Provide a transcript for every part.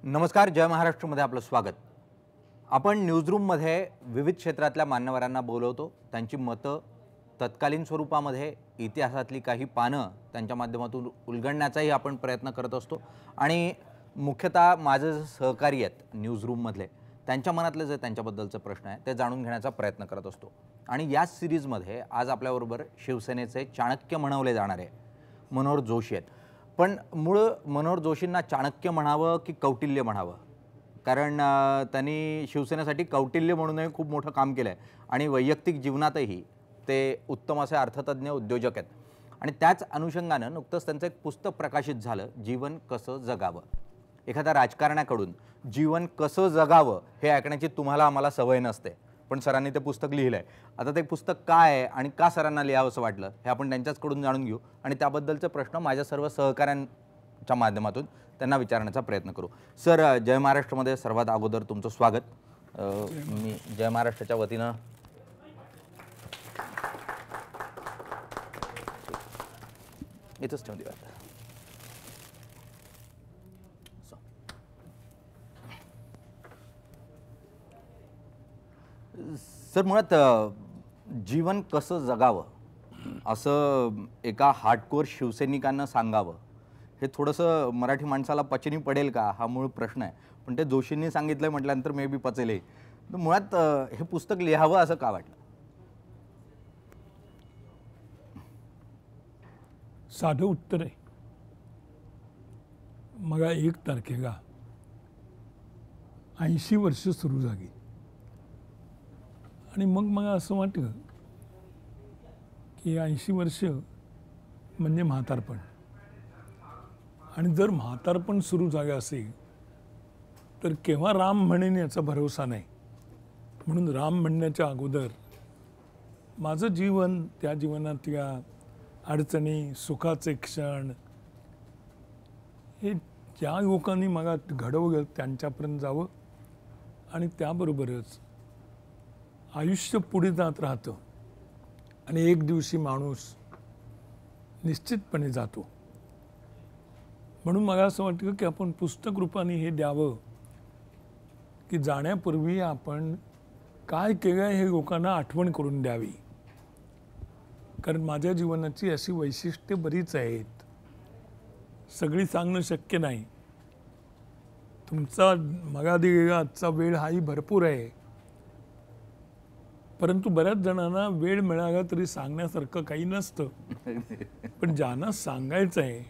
नमस्कार, जय महाराष्ट्रमध्ये आपलं स्वागत। आपण न्यूजरूममध्ये विविध क्षेत्रातल्या मान्यवरांना बोलवतो, त्यांची मतं तत्कालीन स्वरूपामध्ये इतिहासातली काही पानं त्यांच्या माध्यमातून उलगडण्याचाही आपण प्रयत्न करत असतो आणि मुख्यतः माझे सहकारी आहेत न्यूजरूममधले त्यांच्या मनातले जे त्यांच्याबद्दलचे प्रश्न आहे ते जाणून घेण्याचा प्रयत्न करत असतो। आणि या सिरीजमध्ये आज आपल्याबरोबर शिवसेनेचे चाणक्य म्हणवले जाणारे मनोहर जोशी आहेत। पण मूळ मनोहर जोशींना चाणक्य म्हणावं की कौटिल्य म्हणावं, कारण त्यांनी शिवसेनेसाठी कौटिल्य म्हणूनही खूप मोठं काम केलं आहे आणि वैयक्तिक जीवनातही ते उत्तम असे अर्थतज्ञ उद्योजक आहेत। आणि त्याच अनुषंगानं नुकतंच त्यांचं एक पुस्तक प्रकाशित झालं, जीवन कसं जगावं। एखाद्या राजकारण्याकडून जीवन कसं जगावं हे ऐकण्याची तुम्हाला आम्हाला सवय नसते, पण सरांनी ते पुस्तक लिहिलं आहे। आता ते पुस्तक काय आहे आणि का सरांना लिहावंसं वाटलं हे आपण त्यांच्याचकडून जाणून घेऊ आणि त्याबद्दलचे प्रश्न माझ्या सर्व सहकाऱ्यांच्या माध्यमातून त्यांना विचारण्याचा प्रयत्न करू। सर, जय महाराष्ट्रमध्ये सर्वात अगोदर तुमचं स्वागत। मी जय महाराष्ट्राच्या वतीनं इथंच ठेवून देऊ। सर, मुळात जीवन कसं जगावं असं एका हार्डकोर शिवसैनिकांना सांगावं हे थोडंसं मराठी माणसाला पचनी पडेल का हा मूळ प्रश्न आहे। पण ते जोशींनी सांगितलं म्हटल्यानंतर मे बी पचेलही। तर मुळात हे पुस्तक लिहावं असं का वाटलं? साधं उत्तर आहे। मग 1 तारखेला 80 वर्ष सुरू झाली आणि मग मला असं वाटलं की 80 वर्ष म्हणजे म्हातारपण, आणि जर म्हातारपण सुरू झालं असेल तर केव्हा राम म्हणेन याचा भरोसा नाही। म्हणून राम म्हणण्याच्या अगोदर माझं जीवन, त्या जीवनातल्या अडचणी, सुखाचे क्षण हे ज्या लोकांनी मला घडवलं त्यांच्यापर्यंत जावं, आणि त्याबरोबरच आयुष्य पुढे जात राहतं आणि एक दिवशी माणूस निश्चितपणे जातो। म्हणून मला असं वाटतं की आपण पुस्तक रूपाने हे द्यावं की जाण्यापूर्वी आपण काय केलं हे लोकांना आठवण करून द्यावी। कारण माझ्या जीवनाची अशी वैशिष्ट्ये बरीच आहेत, सगळी सांगणं शक्य नाही। तुमचा मला दिलेला आजचा वेळ हाही भरपूर आहे, परंतु बऱ्याच जणांना वेळ मिळाला तरी सांगण्यासारखं काही नसतं। पण ज्यांना सांगायचं आहे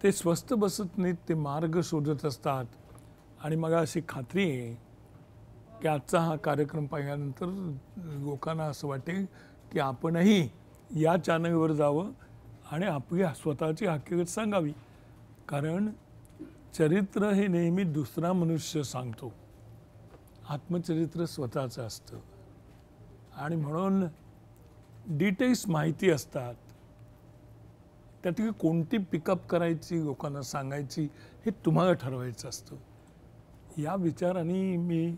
ते स्वस्थ बसत नाहीत, ते मार्ग शोधत असतात। आणि मला अशी खात्री आहे की आजचा हा कार्यक्रम पाहिल्यानंतर लोकांना असं वाटेल की आपणही या चॅनलवर जावं आणि आपली स्वतःची हकीकत सांगावी। कारण चरित्र हे नेहमी दुसरा मनुष्य सांगतो, आत्मचरित्र स्वतःचं असतं। आणि म्हणून डिटेल्स माहिती असतात, त्यातली कोणती पिकअप करायची, लोकांना सांगायची हे तुम्हाला ठरवायचं असतं। या विचाराने मी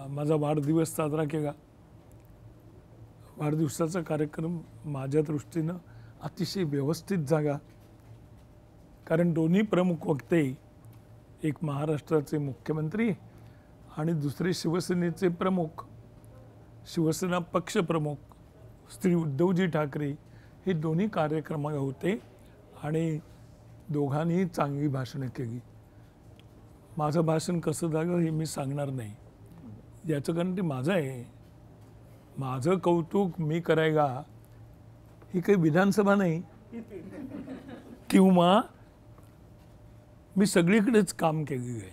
माझा वाढदिवस साजरा केला। वाढदिवसाचा कार्यक्रम माझ्या दृष्टीनं अतिशय व्यवस्थित झाला, कारण दोन्ही प्रमुख वक्ते, एक महाराष्ट्राचे मुख्यमंत्री आणि दुसरे शिवसेनेचे प्रमुख, शिवसेना पक्षप्रमुख श्री उद्धवजी ठाकरे, हे दोन्ही कार्यक्रमाला होते आणि दोघांनीही चांगली भाषणं केली। माझं भाषण कसं झालं हे मी सांगणार नाही, याचं कारण ते माझं आहे। माझं कौतुक मी करायला ही काही विधानसभा नाही किंवा मी सगळीकडेच काम केलेलं आहे।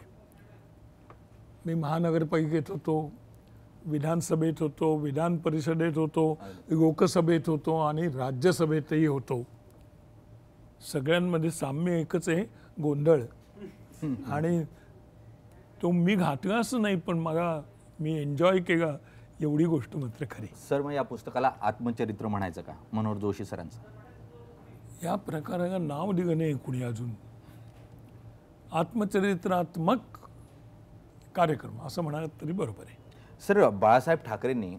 मी महानगरपालिकेत होतो, विधानसभेत होतो, विधान परिषदेत होतो, लोकसभेत होतो आणि राज्यसभेतही होतो। सगळ्यांमध्ये साम्य एकच आहे, गोंधळ। आणि तो मी घातला असं नाही, पण मी एन्जॉय केला एवढी गोष्ट मात्र खरी। सर, मग या पुस्तकाला आत्मचरित्र म्हणायचं का मनोहर जोशी सरांचं? या प्रकाराला नाव दिलं नाही कुणी अजून। आत्मचरित्रात्मक कार्यक्रम असं म्हणाल तरी बरोबर आहे। सर, बाळासाहेब ठाकरेंनी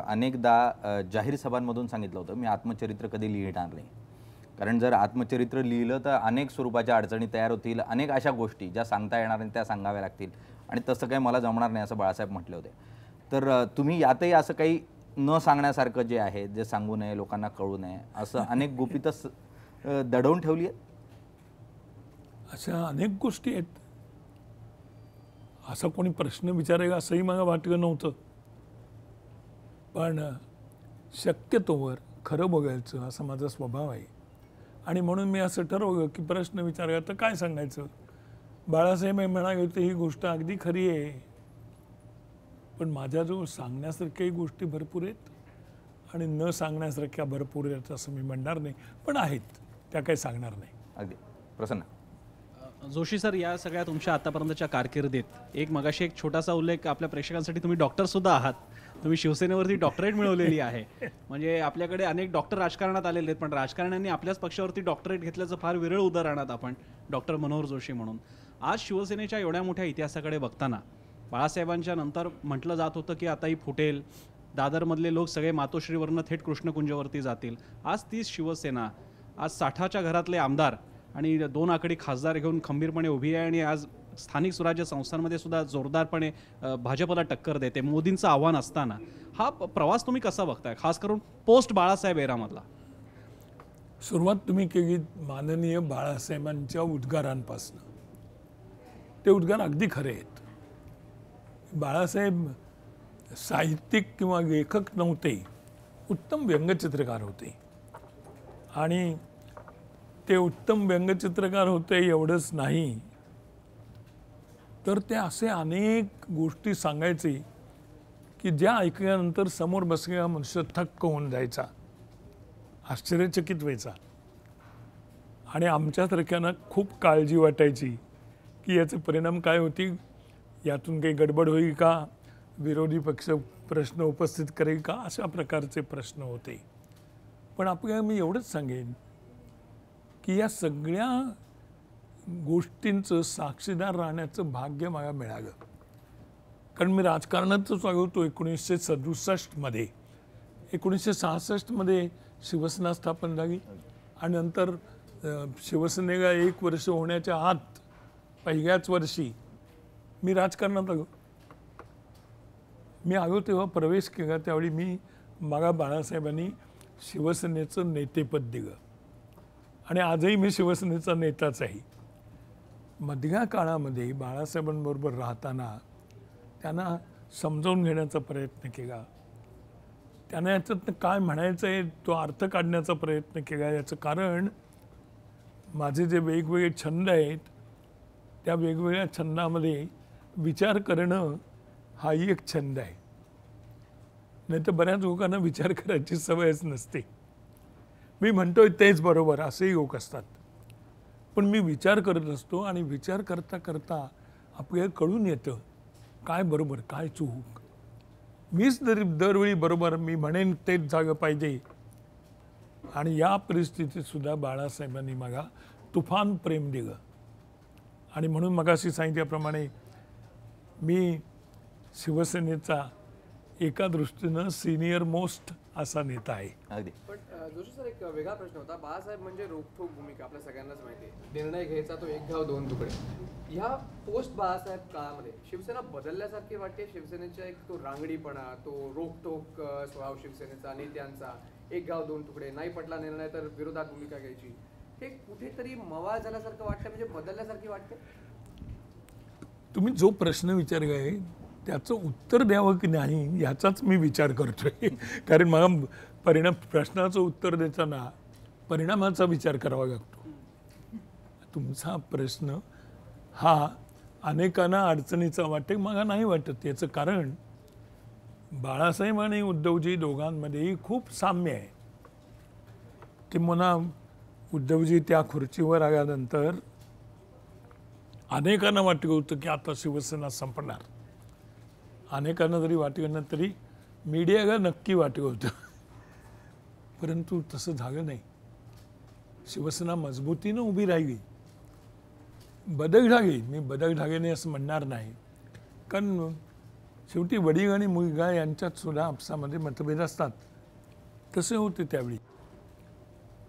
अनेकदा जाहीर सभांमधून सांगितलं होतं, मी आत्मचरित्र कधी लिहिणार नाही। कारण जर आत्मचरित्र लिहिलं तर अनेक स्वरूपाच्या अडचणी तयार होतील, अनेक अशा गोष्टी ज्या सांगता येणार नाही त्या सांगाव्या लागतील आणि तसं काही मला जमणार नाही असं बाळासाहेब म्हटले होते. तर तुम्ही यातही असं काही न सांगण्यासारखं जे आहे, जे सांगू नये, लोकांना कळू नये असं अनेक गुपितं दडवून ठेवली आहेत? अशा अनेक गोष्टी आहेत. असा कोणी प्रश्न विचारेल असंही मला वाटलं नव्हतं, पण शक्यतोवर खरं बघायचं असा माझा स्वभाव आहे आणि म्हणून मी असं ठरवलं की प्रश्न विचारायला तर काय सांगायचं. बाळासाहेब म्हणाले होते ही गोष्ट अगदी खरी आहे, पण माझ्याजवळ सांगण्यासारख्याही गोष्टी भरपूर आहेत आणि न सांगण्यासारख्या भरपूर आहेत असं मी म्हणणार नाही, पण आहेत त्या काही सांगणार नाही. अगदी. प्रसन्न. जोशी सर, या सगळ्या तुमच्या आतापर्यंतच्या कारकिर्दीत एक मगाशी एक छोटासा उल्लेख आपल्या प्रेक्षकांसाठी, तुम्ही डॉक्टर सुद्धा आहात, तुम्ही शिवसेनेवरती डॉक्टरेट मिळवलेली आहे. म्हणजे आपल्याकडे अनेक डॉक्टर राजकारणात आलेले आहेत, पण राजकारण्यांनी आपल्याच पक्षावरती डॉक्टरेट घेतल्याचं फार विरळ उदाहरणात आपण डॉक्टर मनोहर जोशी म्हणून. आज शिवसेनेच्या एवढ्या मोठ्या इतिहासाकडे बघताना बाळासाहेबांच्या नंतर म्हटलं जात होतं की आता ही फुटेल, दादरमधले लोक सगळे मातोश्रीवरनं थेट कृष्णकुंजवरती जातील. आज तीच शिवसेना, आज 60च्या घरातले आमदार आणि 2 आकडी खासदार घेऊन खंबीरपणे उभी आहे आणि आज स्थानिक स्वराज्य संस्थांमध्ये सुद्धा जोरदारपणे भाजपला टक्कर देते. मोदींचं आव्हान असताना हा प्रवास तुम्ही कसा बघताय, खास करून पोस्ट बाळासाहेब एरामधला? सुरुवात तुम्ही केली माननीय बाळासाहेबांच्या उद्गारांपासून. ते उद्गार अगदी खरे आहेत. बाळासाहेब साहित्यिक किंवा लेखक नव्हते, उत्तम व्यंगचित्रकार होते आणि ते उत्तम व्यंगचित्रकार होते एवढंच नाही तर ते असे अनेक गोष्टी सांगायचे की ज्या ऐकल्यानंतर समोर बसलेला मनुष्य थक्क होऊन जायचा, आश्चर्यचकित व्हायचा आणि आमच्यासारख्यांना खूप काळजी वाटायची की याचे परिणाम काय होतील, यातून काही गडबड होईल का, विरोधी पक्ष प्रश्न उपस्थित करेल का, अशा प्रकारचे प्रश्न होते. पण आपल्याला मी एवढंच सांगेन की या सगळ्या गोष्टींचं साक्षीदार राहण्याचं भाग्य मला मिळालं. कारण मी राजकारणातच वागवतो 1967मध्ये. 1966मध्ये शिवसेना स्थापन झाली आणि नंतर शिवसेनेला 1 वर्ष होण्याच्या आत पहिल्याच वर्षी मी राजकारणात आलो. मी आलो तेव्हा प्रवेश केला त्यावेळी मला बाळासाहेबांनी शिवसेनेचं नेतेपद दिलं आणि आजही मी शिवसेनेचा नेताच आहे. मधल्या काळामध्ये बाळासाहेबांबरोबर राहताना त्यांना समजावून घेण्याचा प्रयत्न केला, त्यांना याच्यातनं काय म्हणायचं आहे तो अर्थ काढण्याचा प्रयत्न केला. याचं कारण माझे जे वेगवेगळे छंद आहेत त्या वेगवेगळ्या छंदामध्ये विचार करणं हाही एक छंद आहे. नाही तर बऱ्याच लोकांना विचार करायची सवयच नसते. मी म्हणतोय तेच बरोबर असेही लोक असतात, पण मी विचार करत असतो आणि विचार करता करता आपल्याला कळून येतं काय बरोबर काय चूक. मीच दरवेळी बरोबर मी म्हणेन तेच झालं पाहिजे आणि या परिस्थितीत सुद्धा बाळासाहेबांनी मला तुफान प्रेम दिलं आणि म्हणून मगाशी सांगितल्याप्रमाणे मी शिवसेनेचा एका दृष्टीनं सिनियर मोस्ट असा नेता आहे. अगदी. पण जोशी सर, एक वेगळा प्रश्न होता. बाळासाहेब म्हणजे रोखठोक भूमिका, आपल्या सगळ्यांनाच माहिती आहे. निर्णय घ्यायचा तो 1 गाव 2 तुकडे. ह्या पोस्ट बाळासाहेब काळामध्ये शिवसेना बदलल्यासारखी वाटते. शिवसेनेचा एक तो रांगडीपणा, तो रोखठोक स्वभाव शिवसेनेचा, नेत्यांचा, 1 गाव 2 तुकडे, नाही पटला निर्णय तर विरोधात भूमिका घ्यायची, हे कुठेतरी मवाळ झाल्यासारखं वाटतं, म्हणजे बदलल्यासारखी वाटते. तुम्ही जो प्रश्न विचारलाय त्याचं उत्तर द्यावं की नाही याचाच मी विचार करतोय. कारण मला प्रश्नाचं उत्तर देताना परिणामाचा विचार करावा लागतो. तुमचा प्रश्न हा अनेकांना अडचणीचा वाटते, मला नाही वाटत. याचं कारण बाळासाहेब आणि उद्धवजी दोघांमध्येही खूप साम्य आहे. किंवा उद्धवजी त्या खुर्चीवर आल्यानंतर अनेकांना वाटलं होतं की आता शिवसेना संपणार. अनेकांना जरी वाटलं ना तरी मीडियाला नक्की वाटलं होतं, परंतु तसं झालं नाही. शिवसेना मजबूतीनं उभी राहिली, बदल झाली. मी बदल झाले नाही असं म्हणणार नाही, कारण शेवटी वडील आणि मुलगा यांच्यात सुद्धा आपसामध्ये मतभेद असतात, तसे होते त्यावेळी.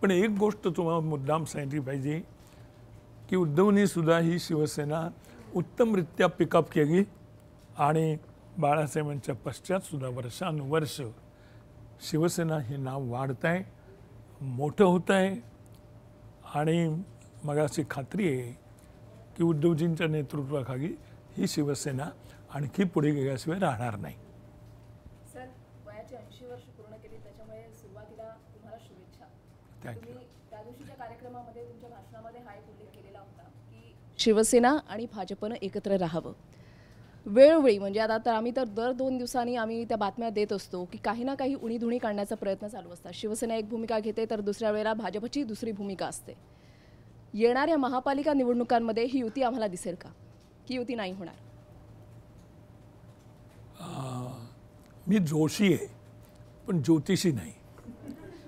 पण एक गोष्ट तुम्हाला मुद्दाम सांगितली पाहिजे की उद्धवनी सुद्धा ही शिवसेना उत्तमरित्या पिकअप केली आणि बाळासाहेबांच्या पश्चात सुद्धा वर्षानुवर्ष शिवसेना हे नाव वाढत आहे, मोठं होत आहे आणि मला अशी खात्री आहे की उद्धवजींच्या नेतृत्वाखाली ही शिवसेना आणखी पुढे गेल्याशिवाय राहणार नाही. सर, वयाची 80 वर्ष पूर्ण केली, त्याच्यामुळे सुरुवातीला तुम्हाला शुभेच्छा. थँक्यू. तुम्ही त्या दिवशीच्या कार्यक्रमामध्ये तुमच्या भाषणामध्ये हा एक उल्लेख केलेला होता की शिवसेना आणि भाजपनं एकत्र राहावं. वेळोवेळी म्हणजे आता तर आम्ही तर दर 2 दिवसांनी आम्ही त्या बातम्या देत असतो की काही ना काही उणीधुणी काढण्याचा प्रयत्न चालू असतात. शिवसेना एक भूमिका घेते तर दुसऱ्या वेळेला भाजपची दुसरी भूमिका असते. येणाऱ्या महापालिका निवडणुकांमध्ये ही युती आम्हाला दिसेल का, की युती नाही होणार? मी जोशी आहे पण ज्योतिषी नाही.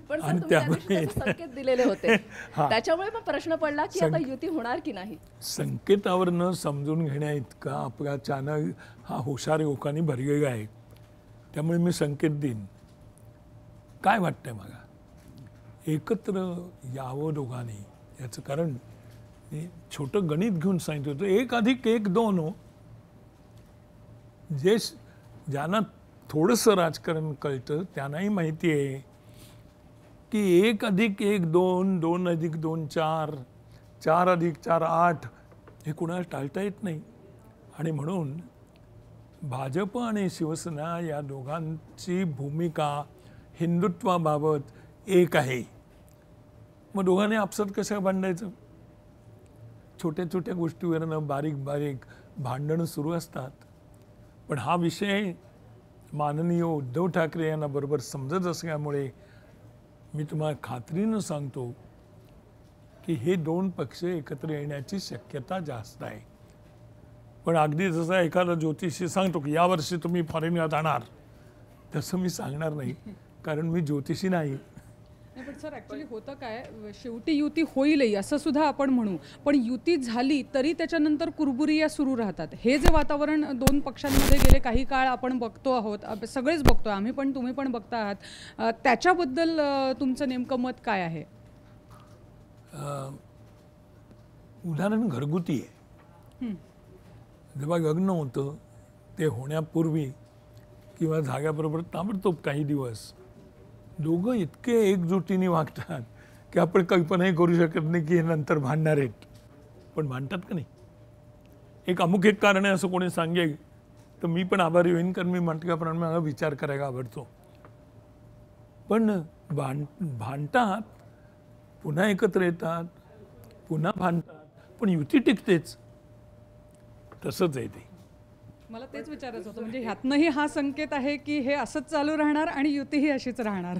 पण सर, आणि तुम्ही त्या दिवशी त्यामुळे- त्याचे संकेत दिलेले होते, हा. त्याच्यामुळे मग प्रश्न पडला की आता युती होणार की नाही. संकेतावर न समजून घेण्या इतका आपला चॅनल हा हुशार लोकांनी भरलेला आहे. त्यामुळे मी संकेत देईन. काय वाटतंय मला, एकत्र यावं दोघांनी, याचं कारण मी छोटं गणित घेऊन सांगितलं होतं. 1+1=2 हो. ज्यांना थोडंसं राजकारण कळतं त्यांनाही माहिती आहे की 1+1=2, 2+2 4, 4+4 8, हे कुणाला टाळता येत नाही. आणि म्हणून भाजप आणि शिवसेना या दोघांची भूमिका हिंदुत्वाबाबत एक आहे. मग दोघांनी आपसात कशा भांडायचं? छोट्या छोट्या गोष्टीवरनं बारीक बारीक भांडणं सुरू असतात. पण हा विषय माननीय उद्धव ठाकरे यांना बरोबर समजत असल्यामुळे मी तुम्हाला खात्रीनं सांगतो की हे 2 पक्ष एकत्र येण्याची शक्यता जास्त आहे. पण अगदी जसं एखादा ज्योतिषी सांगतो की यावर्षी तुम्ही फॉरेनला जाणार, तसं मी सांगणार नाही, कारण मी ज्योतिषी नाही. पण सर ॲक्च्युली होतं काय, शेवटी युती होईलही असं सुद्धा आपण म्हणू, पण युती झाली तरी त्याच्यानंतर कुरबुरिया सुरू राहतात. हे जे वातावरण 2 पक्षांमध्ये गेले काही काळ आपण बघतो आहोत, सगळेच बघतो आम्ही, पण तुम्ही पण बघता आहात, त्याच्याबद्दल तुमचं नेमकं मत काय आहे? उदाहरण घरगुती आहे. जेव्हा लग्न होतं ते होण्यापूर्वी किंवा झाल्याबरोबर ताबडतोब काही दिवस दोघं इतके एकजुटीने वागतात की आपण कल्पनाही करू शकत नाही की हे नंतर भांडणार आहेत. पण भांडतात का नाही? एक अमुक एक कारण आहे असं कोणी सांगेल तर मी पण आभारी होईन, कारण मी म्हटल्याप्रमाणे मला विचार करायला आवडतो. पण भांडतात, पुन्हा एकत्र येतात, पुन्हा भांडतात, पण युती टिकतेच. तसंच आहे ते. मला तेच विचारायचं होतं, म्हणजे ह्यातनंही हा संकेत आहे की हे असंच चालू राहणार आणि युतीही अशीच राहणार.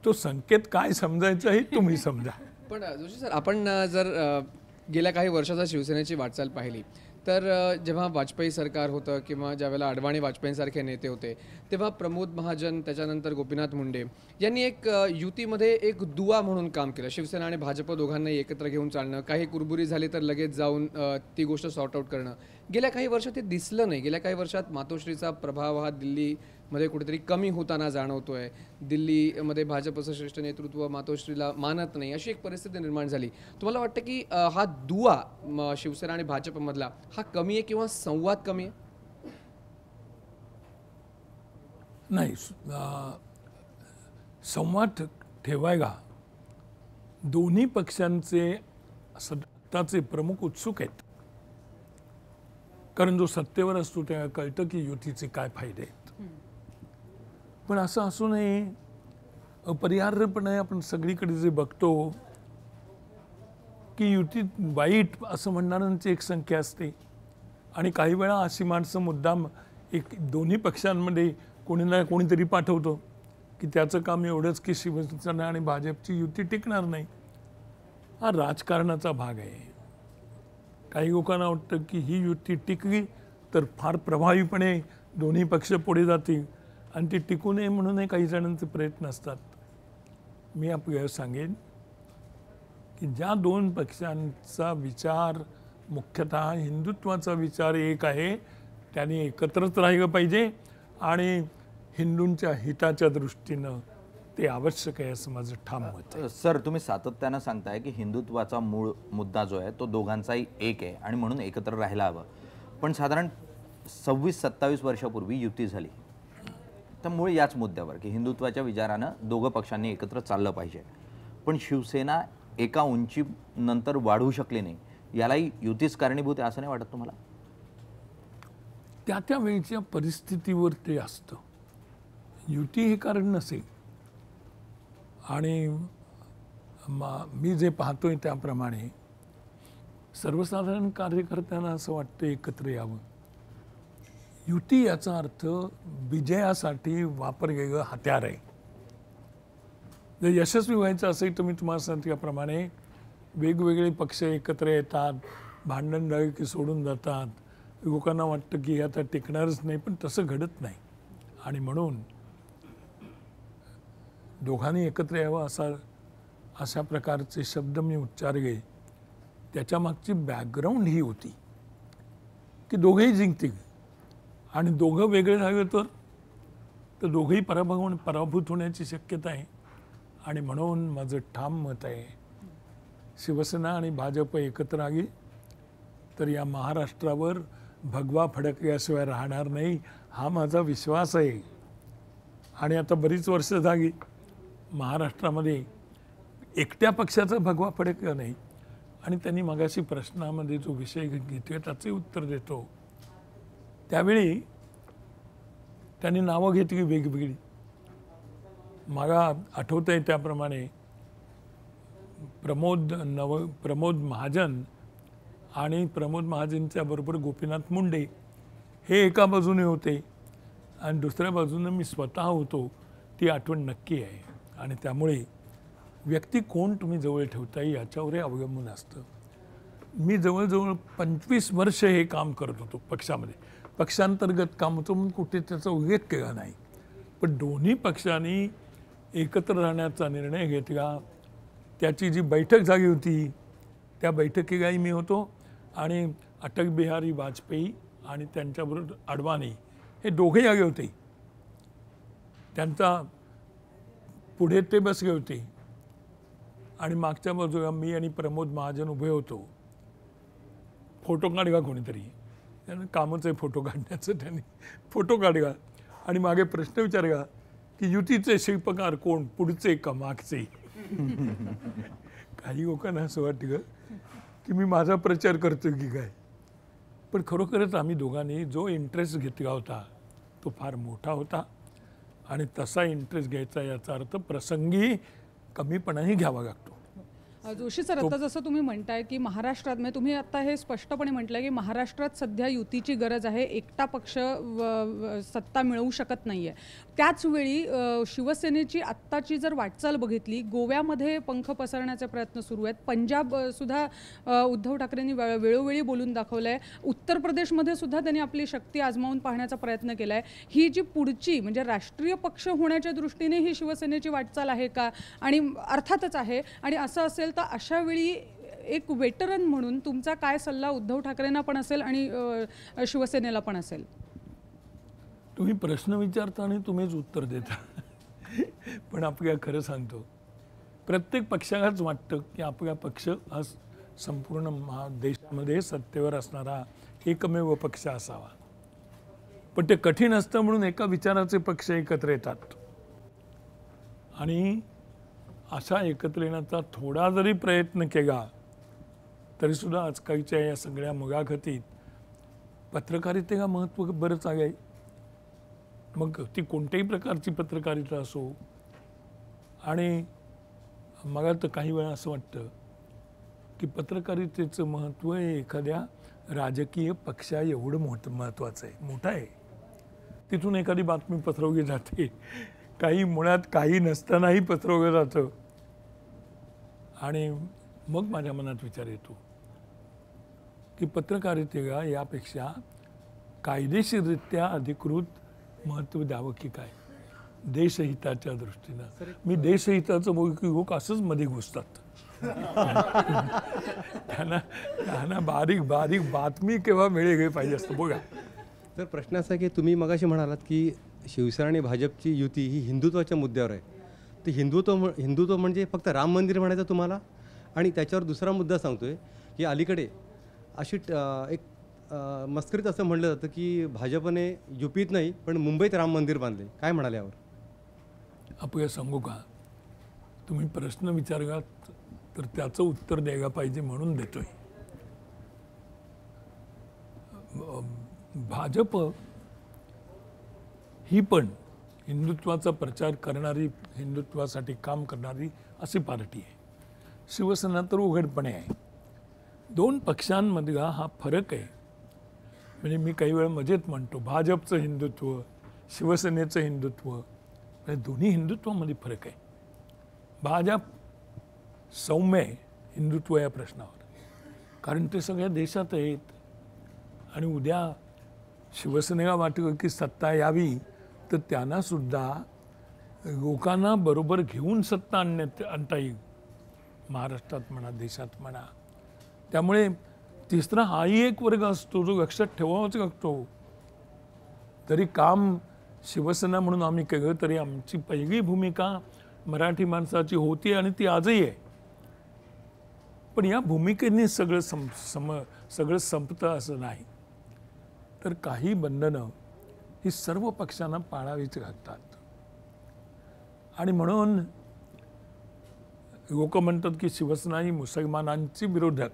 तो संकेत काय समजायचा हे तुम्ही समजा. पण जोशी सर, आपण जर गेल्या काही वर्षाचा शिवसेनेची वाटचाल पाहिली तर जेव्हा वाजपेयी सरकार होतं किंवा ज्यावेळेला अडवाणी वाजपेयींसारखे नेते होते तेव्हा प्रमोद महाजन, त्याच्यानंतर गोपीनाथ मुंडे यांनी एक युतीमध्ये एक दुवा म्हणून काम केलं. शिवसेना आणि भाजप दोघांनाही एकत्र घेऊन चालणं, काही कुरबुरी झाली तर लगेच जाऊन ती गोष्ट सॉर्ट आऊट करणं. गेल्या काही वर्षात ते दिसलं नाही. गेल्या काही वर्षात मातोश्रीचा प्रभाव हा दिल्लीमध्ये कुठेतरी कमी होताना जाणवतोय. दिल्लीमध्ये भाजपचं श्रेष्ठ नेतृत्व मातोश्रीला मानत नाही, अशी एक परिस्थिती निर्माण झाली. तुम्हाला वाटतं की हा दुवा शिवसेना आणि भाजपमधला हा कमी आहे किंवा संवाद कमी आहे? नाही, संवाद ठेवायला दोन्ही पक्षांचे सत्ताचे प्रमुख उत्सुक आहेत. कारण जो सत्तेवर असतो त्याला कळतं की युतीचे काय फायदे आहेत. पण असं असू नये, अपरिहार्यपणे आपण सगळीकडे जे बघतो की युती वाईट असं म्हणणाऱ्यांची एक संख्या असते आणि काही वेळा अशी माणसं मुद्दाम एक दोन्ही पक्षांमध्ये कोणी ना कोणीतरी पाठवतो की त्याचं काम एवढंच की शिवसेना आणि भाजपची युती टिकणार नाही. हा राजकारणाचा भाग आहे. काही लोकांना वाटतं की ही युती टिकली तर फार प्रभावीपणे दोन्ही पक्ष पुढे जातील आणि ती टिकू नये म्हणूनही काही जणांचे प्रयत्न असतात. मी आपल्याला सांगेन की ज्या 2 पक्षांचा विचार मुख्यतः हिंदुत्वाचा विचार एक आहे, त्यांनी एकत्रच राहिलं पाहिजे आणि हिंदूंच्या हिताच्या दृष्टीनं ते आवश्यक आहे असं माझं ठाम मत आहे. सर, तुम्ही सातत्यानं सांगताय की हिंदुत्वाचा मूळ मुद्दा जो आहे तो दोघांचाही एक आहे आणि म्हणून एकत्र राहायला हवं. पण साधारण 26-27 वर्षापूर्वी युती झाली, तर मूळ याच मुद्द्यावर की हिंदुत्वाच्या विचारानं दोघं पक्षांनी एकत्र चाललं पाहिजे. पण शिवसेना एका उंचीनंतर वाढू शकली नाही, यालाही युतीच कारणीभूत आहे असं नाही वाटत तुम्हाला? त्या वेळच्या परिस्थितीवर ते असतं. युती हे कारण नसेल. आणि मी जे पाहतोय त्याप्रमाणे सर्वसाधारण कार्यकर्त्यांना असं वाटतं एकत्र यावं. युती याचा अर्थ विजयासाठी वापरलेलं हत्यार आहे. जर यशस्वी व्हायचं असेल तर मी तुम्हाला सांगितल्याप्रमाणे वेगवेगळे पक्ष एकत्र येतात, भांडण झालं की सोडून जातात. लोकांना वाटतं की आता टिकणारच नाही, पण तसं घडत नाही. आणि म्हणून दोघांनी एकत्र यावं अशा प्रकारचे शब्द मी उच्चारले. त्याच्या मागची बॅकग्राऊंड ही होती की दोघेही जिंकतील आणि दोघं वेगळे झाले तर दोघेही पराभूत होण्याची शक्यता आहे. आणि म्हणून माझं ठाम मत आहे, शिवसेना आणि भाजप एकत्र आली तर या महाराष्ट्रावर भगवा फडकल्याशिवाय राहणार नाही, हा माझा विश्वास आहे. आणि आता बरीच वर्ष झाली महाराष्ट्रामध्ये एकट्या पक्षाचा भगवा फडकला नाही. आणि त्यांनी मगाशी प्रश्नामध्ये जो विषय घेतला त्याचे उत्तर देतो. त्यावेळी त्यांनी नावं घेतली वेगवेगळी. मला आठवतं आहे त्याप्रमाणे प्रमोद महाजन आणि प्रमोद महाजनच्या बरोबर गोपीनाथ मुंडे हे एका बाजूने होते आणि दुसऱ्या बाजूने मी स्वतः होतो. ती आठवण नक्की आहे. आणि त्यामुळे व्यक्ती कोण तुम्ही जवळ ठेवताय याच्यावरही अवलंबून असतं. मी जवळजवळ 25 वर्ष हे काम करत होतो पक्षामध्ये. पक्षांतर्गत काम होतं म्हणून कुठे त्याचा उल्लेख केला नाही. पण दोन्ही पक्षांनी एकत्र राहण्याचा निर्णय घेतला. त्याची जी बैठक झाली होती त्या बैठकीलाही मी होतो. आणि अटल बिहारी वाजपेयी आणि त्यांच्याबरोबर अडवाणी हे दोघेही आले होते. त्यांचा पुढे ते बसले होते आणि मागच्या बाजूला मी आणि प्रमोद महाजन उभे होतो. फोटो काढला कोणीतरी, त्यानं कामच आहे फोटो काढण्याचं. त्यांनी फोटो काढला आणि मागे प्रश्न विचारला की युतीचे शिल्पकार कोण, पुढचे का मागचे? काही लोकांना असं वाटलं की मी माझा प्रचार करतो की काय. पण खरोखरच आम्ही दोघांनी जो इंटरेस्ट घेतला होता तो फार मोठा होता. आणि तसा इंटरेस्ट घ्यायचा याचा अर्थ प्रसंगी कमीपणाही घ्यावा लागतो. जोशी सर, आता जसं तुम्ही म्हणताय की महाराष्ट्रात, म्हणजे तुम्ही आता हे स्पष्टपणे म्हटलं की महाराष्ट्रात सध्या युतीची गरज आहे, एकटा पक्ष सत्ता मिळवू शकत नाहीये. त्याचवेळी शिवसेनेची आत्ताची जर वाटचाल बघितली, गोव्यामध्ये पंख पसरण्याचे प्रयत्न सुरू आहेत. पंजाब सुद्धा उद्धव ठाकरेंनी वेळोवेळी बोलून दाखवलं आहे. उत्तर प्रदेशमध्ये सुद्धा त्यांनी आपली शक्ती आजमावून पाहण्याचा प्रयत्न केला आहे. ही जी पुढची म्हणजे राष्ट्रीय पक्ष होण्याच्या दृष्टीने ही शिवसेनेची वाटचाल आहे का? आणि अर्थातच आहे. आणि असं असेल तर अशा वेळी एक वेटरन म्हणून तुमचा काय सल्ला उद्धव ठाकरेंना पण असेल आणि शिवसेनेला पण असेल? तुम्ही प्रश्न विचारता आणि तुम्हीच उत्तर देता. पण आपल्याला खरं सांगतो, प्रत्येक पक्षालाच वाटतं की आपला पक्ष हा संपूर्ण देशामध्ये सत्तेवर असणारा एकमेव पक्ष असावा. पण ते कठीण असतं म्हणून एका विचाराचे पक्ष एकत्र येतात. आणि अशा एकत्र येण्याचा थोडा जरी प्रयत्न केला तरीसुद्धा आजकालच्या या सगळ्या मुलाखतीत पत्रकारितेला महत्त्व बरंच आहे. मग ती कोणत्याही प्रकारची पत्रकारिता असो. आणि मला तर काही वेळा असं वाटतं की पत्रकारितेचं महत्त्व हे एखाद्या राजकीय पक्षा एवढं महत्त्वाचं आहे, मोठं आहे. तिथून एखादी बातमी पसरवली जाते, काही मुळात काही नसतानाही पसरवलं जातं. आणि मग माझ्या मनात विचार येतो की पत्रकारितेला यापेक्षा कायदेशीररित्या अधिकृत महत्त्व द्यावं की काय, देशहिताच्या दृष्टीनं. मी देशहिताचं बोल की लोक असंच मध्ये घुसतात. त्यांना बारीक बारीक बातमी केव्हा मिळेल पाहिजे असतं. बघा, तर प्रश्न असा की तुम्ही मगाशी म्हणालात की शिवसेना आणि भाजपची युती ही हिंदुत्वाच्या मुद्द्यावर आहे. तर हिंदुत्व म्हणजे फक्त राम मंदिर म्हणायचं तुम्हाला? आणि त्याच्यावर दुसरा मुद्दा सांगतोय की अलीकडे अशी एक मस्करीत असं म्हणलं जातं की भाजपने युपीत नाही पण मुंबईत राम मंदिर बांधले. काय म्हणाले यावर? आपण सांगू का, तुम्ही प्रश्न विचारलात तर त्याचं उत्तर द्यायला पाहिजे म्हणून देतोय. भाजप ही पण हिंदुत्वाचा प्रचार करणारी, हिंदुत्वासाठी काम करणारी अशी पार्टी आहे. शिवसेना तर उघडपणे आहे. दोन पक्षांमधला हा फरक आहे. म्हणजे मी काही वेळ मजेत म्हणतो भाजपचं हिंदुत्व, शिवसेनेचं हिंदुत्व, म्हणजे दोन्ही हिंदुत्वामध्ये फरक आहे. भाजप सौम्य आहे हिंदुत्व या प्रश्नावर, कारण ते सगळ्या देशात आहेत. आणि उद्या शिवसेनेला वाटलं की सत्ता यावी तर त्यांना सुद्धा लोकांना बरोबर घेऊन सत्ता आणता येईल, महाराष्ट्रात म्हणा, देशात म्हणा. त्यामुळे तिसरा हाही एक वर्ग असतो जो लक्षात ठेवावाच लागतो. तरी काम शिवसेना म्हणून आम्ही केलं तरी आमची पहिली भूमिका मराठी माणसाची होती आणि ती आजही आहे. पण या भूमिकेने सगळं संपतं असं नाही. तर काही बंधनं ही सर्व पक्षांना पाळावीच लागतात. आणि म्हणून लोक म्हणतात की शिवसेना ही मुसलमानांची विरोधक,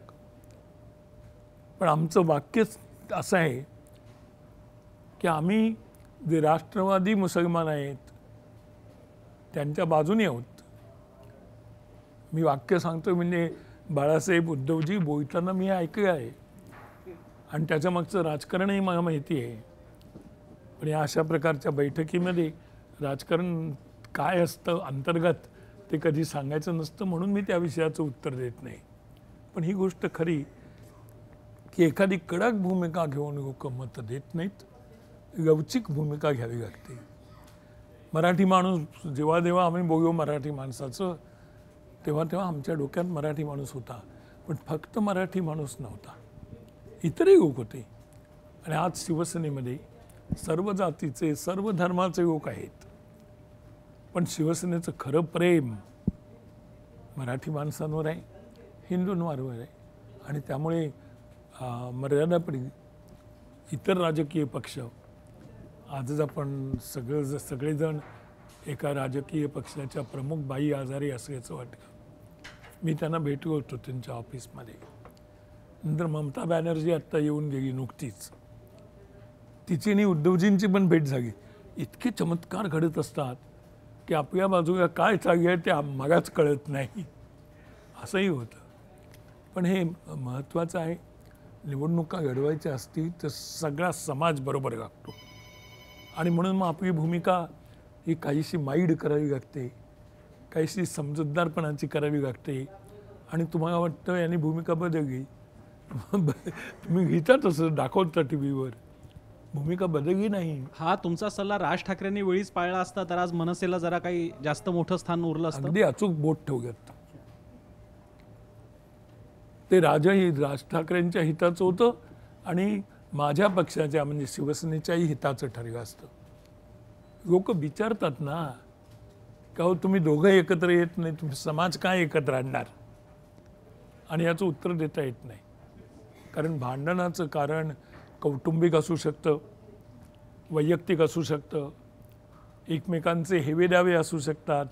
पण आमचं वाक्यच असं आहे की आम्ही जे राष्ट्रवादी मुसलमान आहेत त्यांच्या बाजूने आहोत. मी वाक्य सांगतो म्हणजे बाळासाहेब उद्धवजी बोलताना मी ऐकलं आहे आणि त्याच्या मागचं राजकारणही मला माहिती आहे. पण या अशा प्रकारच्या बैठकीमध्ये राजकारण काय असतं अंतर्गत ते कधी सांगायचं नसतं, म्हणून मी त्या विषयाचं उत्तर देत नाही. पण ही गोष्ट खरी की एखादी कडक भूमिका घेऊन लोक मतं देत नाहीत, लवचिक भूमिका घ्यावी लागते. मराठी माणूस जेव्हा जेव्हा आम्ही बोललो मराठी माणसाचं तेव्हा तेव्हा आमच्या डोक्यात मराठी माणूस होता, पण फक्त मराठी माणूस नव्हता, इतरही लोक होते. आणि आज शिवसेनेमध्ये सर्व जातीचे, सर्व धर्माचे लोक आहेत. पण शिवसेनेचं खरं प्रेम मराठी माणसांवर आहे, हिंदूंवर आहे. आणि त्यामुळे मर्यादापडी इतर राजकीय पक्ष, आजच आपण सगळेजण एका राजकीय पक्षाच्या प्रमुख बाई आजारी असल्याचं वाटतं. मी त्यांना भेटलो होतो त्यांच्या ऑफिसमध्ये. नंतर ममता बॅनर्जी आत्ता येऊन गेली नुकतीच, तिची आणि उद्धवजींची पण भेट झाली. इतके चमत्कार घडत असतात की आपल्या बाजूला काय चालू आहे ते मलाच कळत नाही, असंही होतं. पण हे महत्त्वाचं आहे, निवडणुका घडवायच्या असतील तर सगळा समाज बरोबर लागतो. आणि म्हणून मग आपली भूमिका ही काहीशी माईड करावी लागते, काहीशी समजूतदारपणाची करावी लागते. आणि तुम्हाला वाटतं यांनी भूमिका बदलली, तुम्ही घेता तसं दाखवता टी व्हीवर, भूमिका बदलली नाही. हा तुमचा सल्ला राज ठाकरेंनी वेळीच पाळला असता तर आज मनसेला जरा काही जास्त मोठं स्थान उरलं असतं. अगदी अचूक बोट ठेवल्यात. ते राज ठाकरेंच्या हिताचं होतं आणि माझ्या पक्षाच्या म्हणजे शिवसेनेच्याही हिताचं ठरलं असतं. लोक विचारतात ना का हो तुम्ही दोघं एकत्र येत नाही, तुम्ही समाज काय एकत्र आणणार, आणि याचं उत्तर देता येत नाही. कारण भांडणाचं कारण कौटुंबिक असू शकतं, वैयक्तिक असू शकतं, एकमेकांचे हेवेदावे असू शकतात.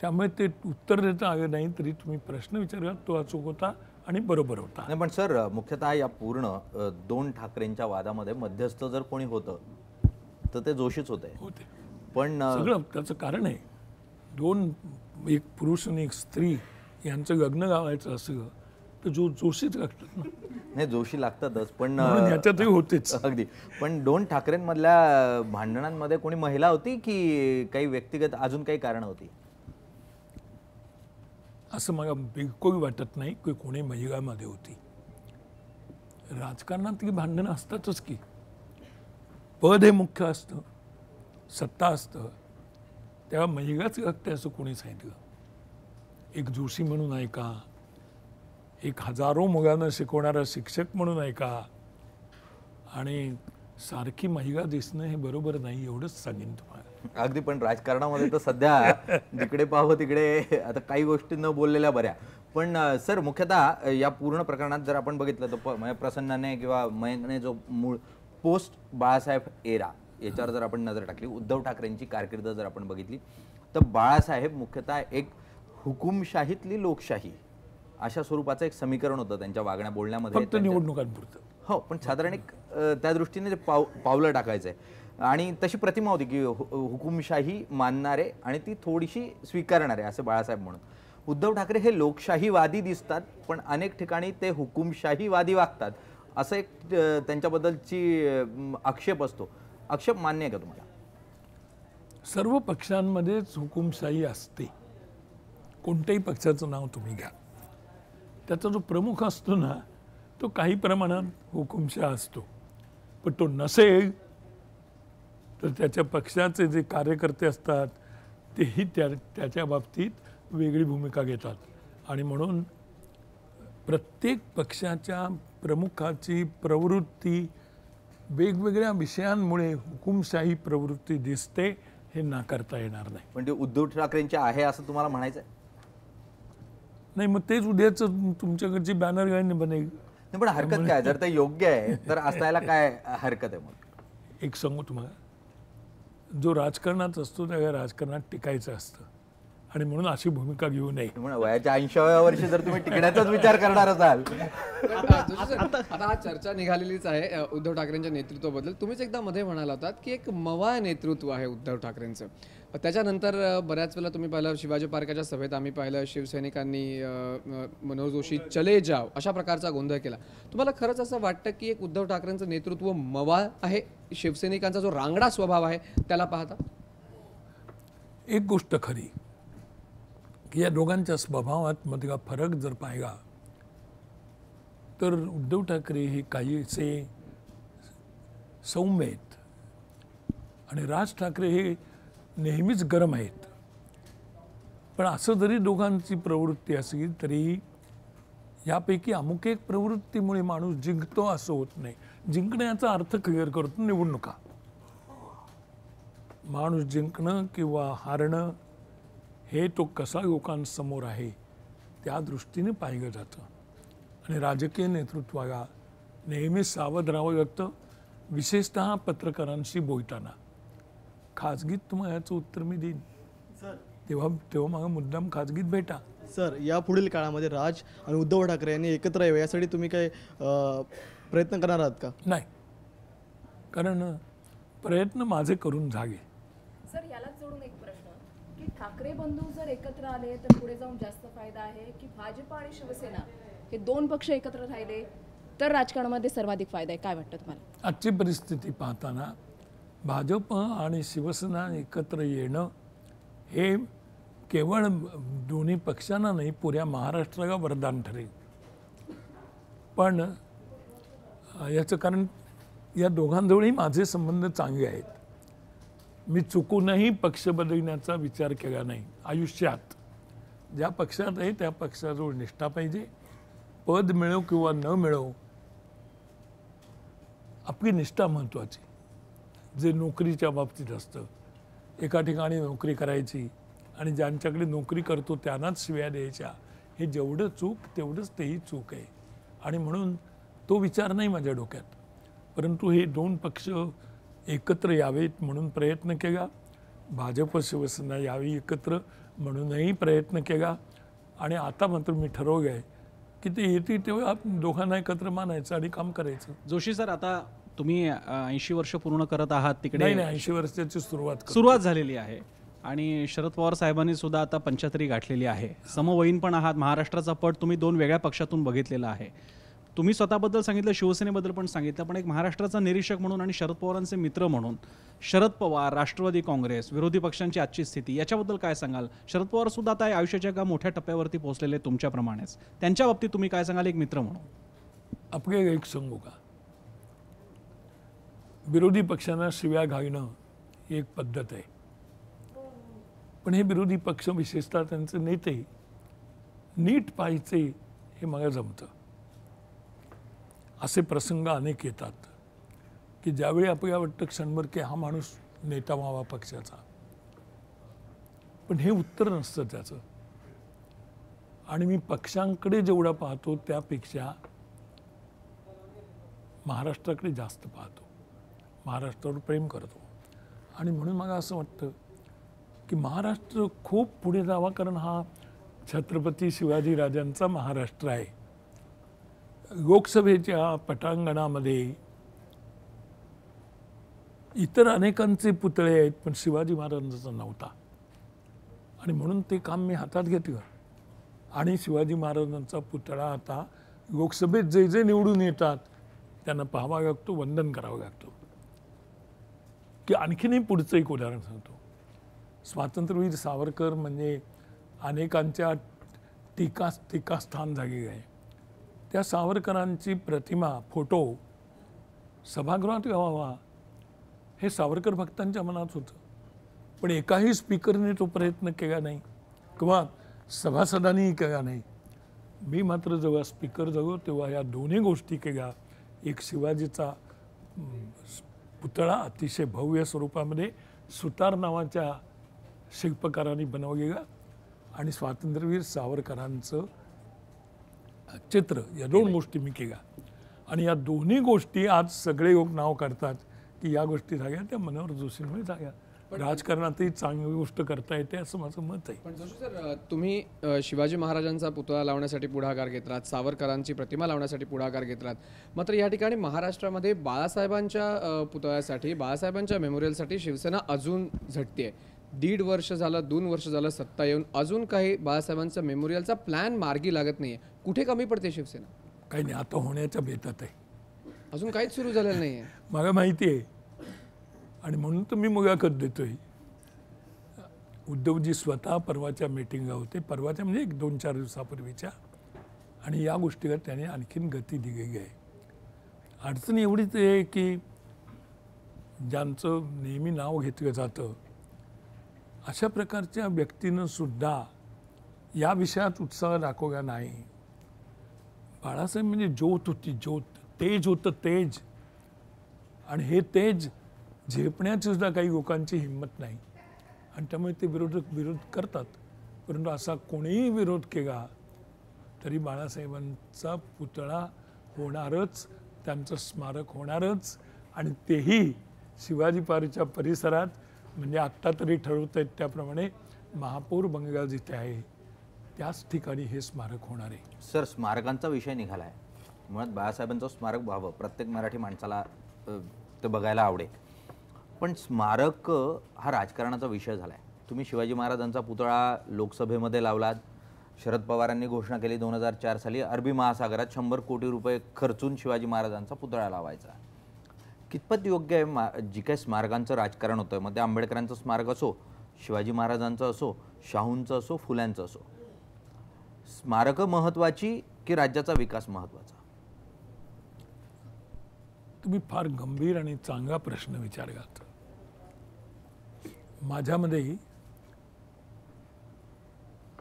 त्यामुळे ते उत्तर देता आलं नाही तरी तुम्ही प्रश्न विचारलात तो अचूक होता आणि बरोबर होता. नाही पण सर, मुख्यतः या पूर्ण दोन ठाकरेंच्या वादामध्ये मध्यस्थ जर कोणी होतं तर ते जोशीच होते. पण सगळं त्याचं कारण आहे, एक पुरुष आणि एक स्त्री यांचं लग्न लावायचं असलं तर जोशीच लागतात ना. नाही, जोशी लागतातच, पण याच्यातही होतेच अगदी. पण दोन ठाकरेंमधल्या भांडणांमध्ये कोणी महिला होती की काही व्यक्तिगत अजून काही कारण होती? असं मला बिलकुल वाटत नाही की कोणी महिलामध्ये होती. राजकारणातली भांडणं असतातच की, पद हे मुख्य असतं, सत्ता असतं, तेव्हा महिलाच लागते असं कोणी सांगितलं? एक जोशी म्हणून आहे का, एक हजारो मुलांना शिकवणारा शिक्षक म्हणून आहे का, आणि सारखी महिला दिसणं हे बरोबर नाही, एवढंच सांगेन तुम्हाला. अगदी, पण राजकारणामध्ये तर सध्या जिकडे पाहावं तिकडे आता काही गोष्टी न बोललेल्या बऱ्या. पण सर, मुख्यतः या पूर्ण प्रकरणात जर आपण बघितलं तर म्हणजे प्रसन्नाने किंवा मयंकने जो मूळ पोस्ट बाळासाहेब एरा याच्यावर जर आपण नजर टाकली, उद्धव ठाकरेंची कारकीर्द जर आपण बघितली, तर बाळासाहेब मुख्यतः एक हुकुमशाहीतली लोकशाही अशा स्वरूपाचं एक समीकरण होतं त्यांच्या वागण्या बोलण्यामध्ये. फक्त निवडणुकांपुरतं. हो, पण साधारण एक त्या दृष्टीने जे पावलं टाकायचं आहे आणि तशी प्रतिमा होती की हुकुमशाही मानणारे आणि ती थोडीशी स्वीकारणारे असे बाळासाहेब म्हणून. उद्धव ठाकरे हे लोकशाहीवादी दिसतात, पण अनेक ठिकाणी ते हुकुमशाहीवादी वागतात असं एक त्यांच्याबद्दलची आक्षेप असतो. आक्षेप मान्य आहे का तुम्हाला? सर्व पक्षांमध्येच हुकुमशाही असते. कोणत्याही पक्षाचं नाव तुम्ही घ्या, त्याचा जो प्रमुख असतो ना तो काही प्रमाणात हुकुमशाह असतो. पण तो नसेल तर त्याच्या पक्षाचे जे कार्यकर्ते असतात तेही त्याच्या बाबतीत वेगळी भूमिका घेतात. आणि म्हणून प्रत्येक पक्षाच्या प्रमुखाची प्रवृत्ती वेगवेगळ्या विषयांमुळे हुकुमशाही प्रवृत्ती दिसते, हे नाकारता येणार नाही. म्हणजे उद्धव ठाकरेंची आहे असं तुम्हाला म्हणायचं आहे? नाही, मग तेच उद्याचं तुमच्याकडची बॅनर गाणी बनेल. नाही, पण हरकत काय? जर ते योग्य आहे तर असायला काय हरकत आहे? मग एक सांगू तुम्हाला, जो राजकारणात असतो त्या राजकारणात टिकायचं असतं आणि म्हणून अशी भूमिका घेऊ नये. म्हणून वयाच्या 80व्या वर्षी जर तुम्ही टिकण्याचाच विचार करणार असाल. आता हा चर्चा निघालेलीच आहे उद्धव ठाकरेंच्या नेतृत्वाबद्दल. तुम्हीच एकदा मध्ये म्हणाला होतात की एक मवाळ नेतृत्व आहे उद्धव ठाकरेंचं. त्याच्यानंतर बऱ्याच वेळेला तुम्ही पाहिलं शिवाजी पार्काच्या सभेत आम्ही पाहिलं शिवसैनिकांनी मनोहर जोशी चले जाव अशा प्रकारचा गोंधळ केला. तुम्हाला खरंच असं वाटतं की एक उद्धव ठाकरेंचं नेतृत्व मवाळ आहे, शिवसैनिकांचा जो रांगडा स्वभाव आहे त्याला पाहता? एक गोष्ट खरी की या दोघांच्या स्वभावात मधला फरक जर पाहिला तर उद्धव ठाकरे हे काहीसे सौम्य आहेत आणि राज ठाकरे हे नेहमीच गरम आहेत. पण असं जरी दोघांची प्रवृत्ती असली तरी यापैकी अमुक एक प्रवृत्तीमुळे माणूस जिंकतो असं होत नाही. जिंकण्याचा अर्थ क्लिअर करतो निवडणुका. माणूस जिंकणं किंवा हारणं हे तो कसा लोकांसमोर आहे त्या दृष्टीने पाहिलं जातं. आणि राजकीय नेतृत्वाला नेहमी सावध राहावं लागतं, विशेषतः पत्रकारांशी बोलताना. खाजगीत तुम्हाला याचं उत्तर मी देईन तेव्हा मला मुद्दाम खाजगीत भेटा. सर, या पुढील काळामध्ये राज आणि उद्धव ठाकरे यांनी एकत्र यावे यासाठी तुम्ही काय प्रयत्न करणार आहात का? नाही, कारण प्रयत्न माझे करून झाले. सर, यालाच जोडून एक प्रश्न की ठाकरे बंधू जर एकत्र आले तर पुढे जाऊन जास्त फायदा आहे की भाजप आणि शिवसेना हे दोन पक्ष एकत्र राहिले तर राजकारणामध्ये सर्वाधिक फायदा आहे? काय वाटतं तुम्हाला? आजची परिस्थिती पाहताना भाजप आणि शिवसेना एकत्र येणं हे केवळ दोन्ही पक्षांना नाही, पुऱ्या महाराष्ट्राला वरदान ठरेल. पण याचं कारण या दोघांजवळही माझे संबंध चांगले आहेत. मी चुकूनही पक्ष बदलण्याचा विचार केला नाही आयुष्यात. ज्या पक्षात आहे त्या पक्षाजवळ निष्ठा पाहिजे. पद मिळो किंवा न मिळो आपली निष्ठा महत्त्वाची. जे नोकरीच्या बाबतीत असतं, एका ठिकाणी नोकरी करायची आणि ज्यांच्याकडे नोकरी करतो त्यांनाच शिव्या द्यायच्या, हे जेवढं चूक तेवढंच तेही चूक आहे. आणि म्हणून तो विचार नाही माझ्या डोक्यात. परंतु हे दोन पक्ष एकत्र यावेत म्हणून प्रयत्न केला. भाजप शिवसेना यावी एकत्र म्हणूनही प्रयत्न केला. आणि आता मात्र मी ठरवलं आहे की ते येतील तेव्हा दोघांना एकत्र मानायचं आणि काम करायचं. जोशी सर, आता तुम्ही 80 वर्ष पूर्ण करत आहात तिकडे. नाही, 80 वर्षाची सुरुवात झालेली आहे आणि शरद पवार साहेबांनी सुद्धा आता 75 गाठलेली आहे. समवयीन पण आहात. महाराष्ट्राचा पट तुम्ही दोन वेगळ्या पक्षातून बघितलेला आहे. तुम्ही स्वतःबद्दल सांगितलं, शिवसेनेबद्दल पण सांगितलं, पण एक महाराष्ट्राचा निरीक्षक म्हणून आणि शरद पवारांचे मित्र म्हणून शरद पवार, राष्ट्रवादी काँग्रेस, विरोधी पक्षांची आजची स्थिती याच्याबद्दल काय सांगाल? शरद पवार सुद्धा आता आयुष्याच्या एका मोठ्या टप्प्यावरती पोहोचलेले तुमच्याप्रमाणेच. त्यांच्या बाबतीत तुम्ही काय सांगाल एक मित्र म्हणून? आपले एक सांगू का, विरोधी पक्षांना शिव्या घालणं ही एक पद्धत आहे. पण हे विरोधी पक्ष विशेषतः त्यांचे नेते नीट पाहायचे हे मला जमतं. असे प्रसंग अनेक येतात की ज्यावेळी आपल्याला वाटतं क्षणभर की हा माणूस नेता व्हावा पक्षाचा, पण हे उत्तर नसतं त्याचं. आणि मी पक्षांकडे जेवढा पाहतो त्यापेक्षा महाराष्ट्राकडे जास्त पाहतो, महाराष्ट्रावर प्रेम करतो. आणि म्हणून मला असं वाटतं की महाराष्ट्र खूप पुढे जावा, कारण हा छत्रपती शिवाजीराजांचा महाराष्ट्र आहे. लोकसभेच्या पटांगणामध्ये इतर अनेकांचे पुतळे आहेत, पण शिवाजी महाराजांचा नव्हता. आणि म्हणून ते काम मी हातात घेतलं आणि शिवाजी महाराजांचा पुतळा आता लोकसभेत जे जे निवडून येतात त्यांना पाहावा लागतो, वंदन करावं लागतं. की आणखीनही पुढचं एक उदाहरण सांगतो. स्वातंत्र्यवीर सावरकर म्हणजे अनेकांच्या टीकास्थान झालेलं आहे. त्या सावरकरांची प्रतिमा, फोटो सभागृहात लावावा हे सावरकर भक्तांच्या मनात होतं. पण एकाही स्पीकरने तो प्रयत्न केला नाही किंवा सभासदांनीही केला नाही. मी मात्र जेव्हा स्पीकर झालो तेव्हा या दोन्ही गोष्टी केल्या. एक शिवाजीचा पुतळा अतिशय भव्य स्वरूपामध्ये सुतार नावाच्या शिल्पकारांनी बनवलेला आणि स्वातंत्र्यवीर सावरकरांचं चित्र, या दोन गोष्टी मी केल्या. आणि या दोन्ही गोष्टी आज सगळे लोक नाव काढतात की या गोष्टी झाल्या त्या मनोहर जोशींमुळे झाल्या. राजकारणातही चांगली गोष्ट करता येते असं माझं मत आहे. पण जोशी सर, तुम्ही शिवाजी महाराजांचा पुतळा लावण्यासाठी पुढाकार घेतलात, सावरकरांची प्रतिमा लावण्यासाठी पुढाकार घेतलात. मात्र या ठिकाणी महाराष्ट्रामध्ये बाळासाहेबांच्या पुतळ्यासाठी, बाळासाहेबांच्या मेमोरियलसाठी शिवसेना अजून झटते. 1.5 वर्ष झालं, 2 वर्ष झालं सत्ता येऊन, अजून काही बाळासाहेबांचा मेमोरियलचा प्लॅन मार्गी लागत नाहीये. कुठे कमी पडते शिवसेना? काही नाही, आता होण्याच्या बेतात आहे. अजून काहीच सुरू झालेलं नाहीये. मला माहिती आहे आणि म्हणून तर मी मुलाखत देतोय. उद्धवजी स्वतः परवाच्या मीटिंगला होते, परवाच्या म्हणजे 1-2-4 दिवसापूर्वीच्या, आणि या गोष्टीला त्याने आणखीन गती दिलेली आहे. अडचण एवढीच आहे की ज्यांचं नेहमी नाव घेतलं जातं अशा प्रकारच्या व्यक्तीनं सुद्धा या विषयात उत्साह दाखवला नाही. बाळासाहेब म्हणजे ज्योत होती, ज्योत, तेज होतं, तेज. आणि हे तेज झेपण्याची सुद्धा काही लोकांची हिंमत नाही आणि त्यामुळे ते विरोध करतात. परंतु असा कोणीही विरोध केला तरी बाळासाहेबांचा पुतळा होणारच, त्यांचं स्मारक होणारच. आणि तेही शिवाजी पार्कच्या परिसरात, म्हणजे आत्ता तरी ठरवत आहेत त्याप्रमाणे महापौर बंगला जिथे आहे त्याच ठिकाणी हे स्मारक होणार आहे. सर, स्मारकांचा विषय निघाला आहे. मुळात बाळासाहेबांचं स्मारक व्हावं, प्रत्येक मराठी माणसाला ते बघायला आवडेल. पण स्मारक हा राजकारणाचा विषय झाला आहे. तुम्ही शिवाजी महाराजांचा पुतळा लोकसभेमध्ये लावलात. शरद पवारांनी घोषणा केली 2004 साली अरबी महासागरात 100 कोटी रुपये खर्चून शिवाजी महाराजांचा पुतळा लावायचा. कितपत योग्य आहे जी काही स्मारकांचं राजकारण होतं? मग ते आंबेडकरांचं स्मारक असो, शिवाजी महाराजांचं असो, शाहूंचं असो, फुल्यांचं असो, स्मारकं महत्त्वाची की राज्याचा विकास महत्त्वाचा? तुम्ही फार गंभीर आणि चांगला प्रश्न विचारलात. माझ्यामध्ये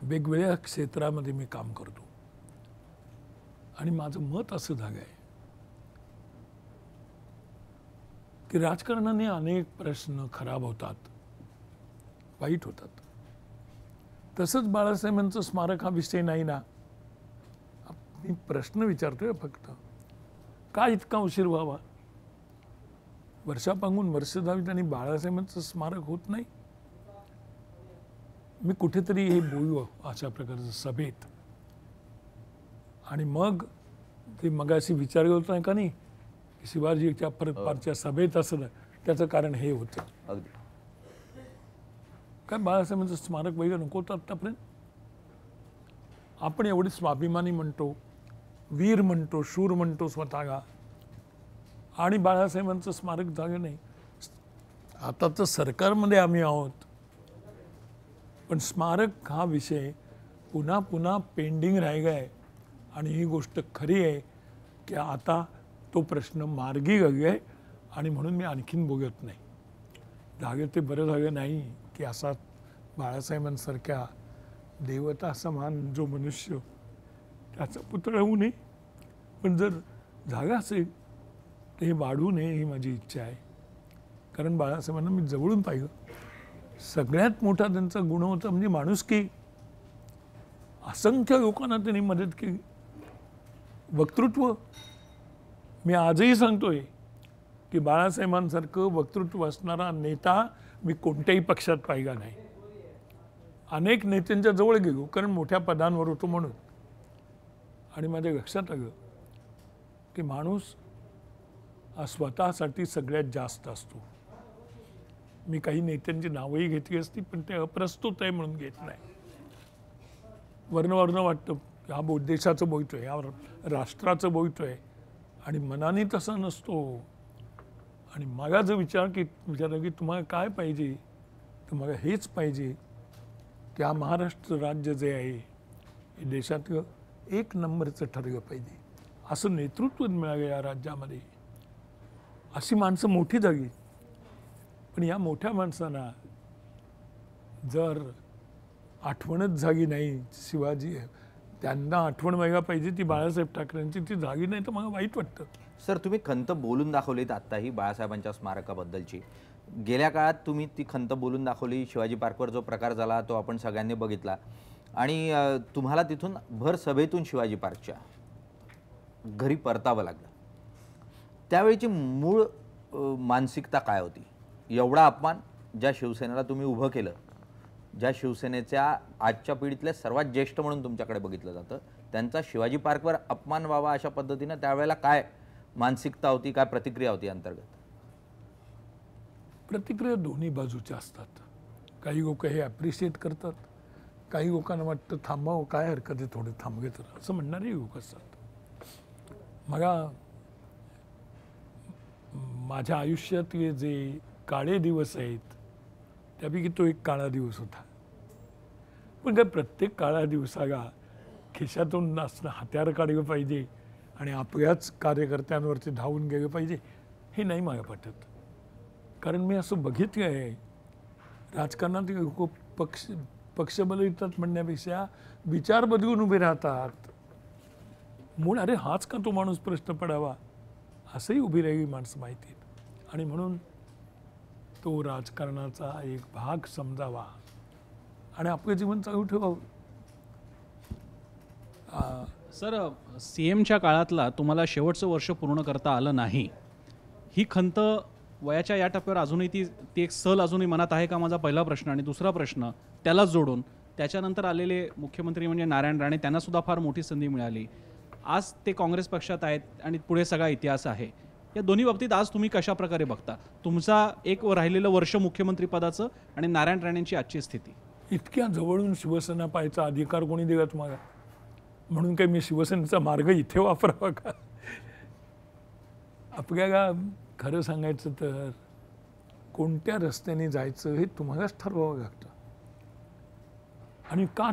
वेगवेगळ्या क्षेत्रामध्ये मी काम करतो आणि माझं मत असं झालं आहे की राजकारणाने अनेक प्रश्न खराब होतात, वाईट होतात. तसंच बाळासाहेबांचं स्मारक हा विषय नाही ना. मी प्रश्न विचारतोय फक्त, का इतका उशीर व्हावा? वर्षापांगून वर्ष जावीत आणि बाळासाहेबांचं स्मारक होत नाही. मी कुठेतरी हे बोललो अशा प्रकारचं सभेत, आणि मग ते मगाशी विचारलं होतं का नाही, शिवाजीच्या परतच्या सभेत असं, त्याचं कारण हे होतं. अगदी काय बाळासाहेबांचं स्मारक वगैरे नको होतं आत्तापर्यंत? आपण एवढे स्वाभिमानी म्हणतो, वीर म्हणतो, शूर म्हणतो स्वतःला, आणि बाळासाहेबांचं स्मारक झालं नाही. आता तर सरकारमध्ये आम्ही आहोत, पण स्मारक हा विषय पुन्हा पुन्हा पेंडिंग राहिला आहे. आणि ही गोष्ट खरी आहे की आता तो प्रश्न मार्गी गेला आहे आणि म्हणून मी आणखीन बोलत नाही. झालं ते बरं झालं नाही की असा बाळासाहेबांसारख्या देवता समान जो मनुष्य, त्याचा पुतळा होऊ नये. पण जर झालं असेल तर हे वाढू नये ही माझी इच्छा आहे. कारण बाळासाहेबांना मी जवळून पाहिलं, सगळ्यात मोठा त्यांचा गुण होता म्हणजे माणुसकी. असंख्य लोकांना त्यांनी मदत केली. वक्तृत्व, मी आजही सांगतोय की बाळासाहेबांसारखं वक्तृत्व असणारा नेता मी कोणत्याही पक्षात पाहिला नाही. अनेक नेत्यांच्या जवळ गेलो कारण मोठ्या पदांवर होतो म्हणून, आणि माझ्या लक्षात आलं की माणूस हा स्वतःसाठी सगळ्यात जास्त असतो. मी काही नेत्यांची नावंही घेतली असती पण ते अप्रस्तुत आहे म्हणून घेत नाही. वर्ण वाटतं हा देशाचं बोलतोय, हा राष्ट्राचं बोलतोय, आणि मनाने तसा नसतो. आणि मला जर विचारलं की तुम्हाला काय पाहिजे, तर मला हेच पाहिजे की हा महाराष्ट्र राज्य जे आहे हे देशातलं 1 नंबरचं ठरलं पाहिजे. असं नेतृत्व मिळालं या राज्यामध्ये. अशी माणसं मोठी झाली. पण या मोठ्या माणसांना जर आठवणच झाली नाही, शिवाजी त्यांना आठवण व्हायला पाहिजे ती बाळासाहेब ठाकरेंची, ती झाली नाही तर मला वाईट वाटतं. सर, तुम्ही खंत बोलून दाखवलीत आत्ताही बाळासाहेबांच्या स्मारकाबद्दलची. गेल्या काळात तुम्ही ती खंत बोलून दाखवली. शिवाजी पार्कवर जो प्रकार झाला तो आपण सगळ्यांनी बघितला, आणि तुम्हाला तिथून भर सभेतून शिवाजी पार्कच्या घरी परतावं लागलं. त्यावेळीची मूळ मानसिकता काय होती? एवढा अपमान ज्या शिवसेनेला तुम्ही उभं केलं, ज्या शिवसेनेच्या आजच्या पिढीतल्या सर्वात ज्येष्ठ म्हणून तुमच्याकडे बघितलं जातं, त्यांचा शिवाजी पार्कवर अपमान व्हावा अशा पद्धतीनं त्यावेळेला काय मानसिकता होती, काय प्रतिक्रिया होती अंतर्गत? प्रतिक्रिया दोन्ही बाजूच्या असतात. काही लोक हे ॲप्रिशिएट करतात, काही लोकांना वाटतं थांबावं, काय हरकत आहे थोडं थांबले तर, असं म्हणणारे लोक असतात. मला माझ्या आयुष्यातले जे काळे दिवस आहेत त्यापैकी तो एक काळा दिवस होता. पण काय प्रत्येक काळ्या दिवसाला खिशातून असणं हत्यार काढलं पाहिजे आणि आपल्याच कार्यकर्त्यांवरती धावून गेलं पाहिजे, हे नाही मला पटत. कारण मी असं बघितलं आहे, राजकारणात लोक पक्ष बदलतात म्हणण्यापेक्षा विचार बदलून उभे राहतात. मूळ अरे हाच का तो माणूस प्रश्न पडावा, असंही उभी राहिली माणसं माहिती आहेत. आणि म्हणून तो राजकारणाचा एक भाग समजावा आणि आपलं जीवन चालू ठेवावं. सर, CMच्या काळातला तुम्हाला शेवटचं वर्ष पूर्ण करता आलं नाही, ही खंत वयाच्या या टप्प्यावर अजूनही ती एक सल अजूनही मनात आहे का, माझा पहिला प्रश्न. आणि दुसरा प्रश्न त्यालाच जोडून, त्याच्यानंतर आलेले मुख्यमंत्री म्हणजे नारायण राणे, त्यांना सुद्धा फार मोठी संधी मिळाली. आज ते काँग्रेस पक्षात आहेत आणि पुढे सगळा इतिहास आहे. या दोन्ही बाबतीत आज तुम्ही कशा प्रकारे बघता तुमचा एक राहिलेलं वर्ष मुख्यमंत्री पदाचं आणि नारायण राणेंची आजची स्थिती? इतक्या जवळून शिवसेना पाहायचा अधिकार कोणी दिला तुम्हाला? म्हणून काही मी शिवसेनेचा मार्ग इथे वापरावा का? आपल्याला खरं सांगायचं तर कोणत्या रस्त्याने जायचं हे तुम्हालाच ठरवावं लागतं. आणि का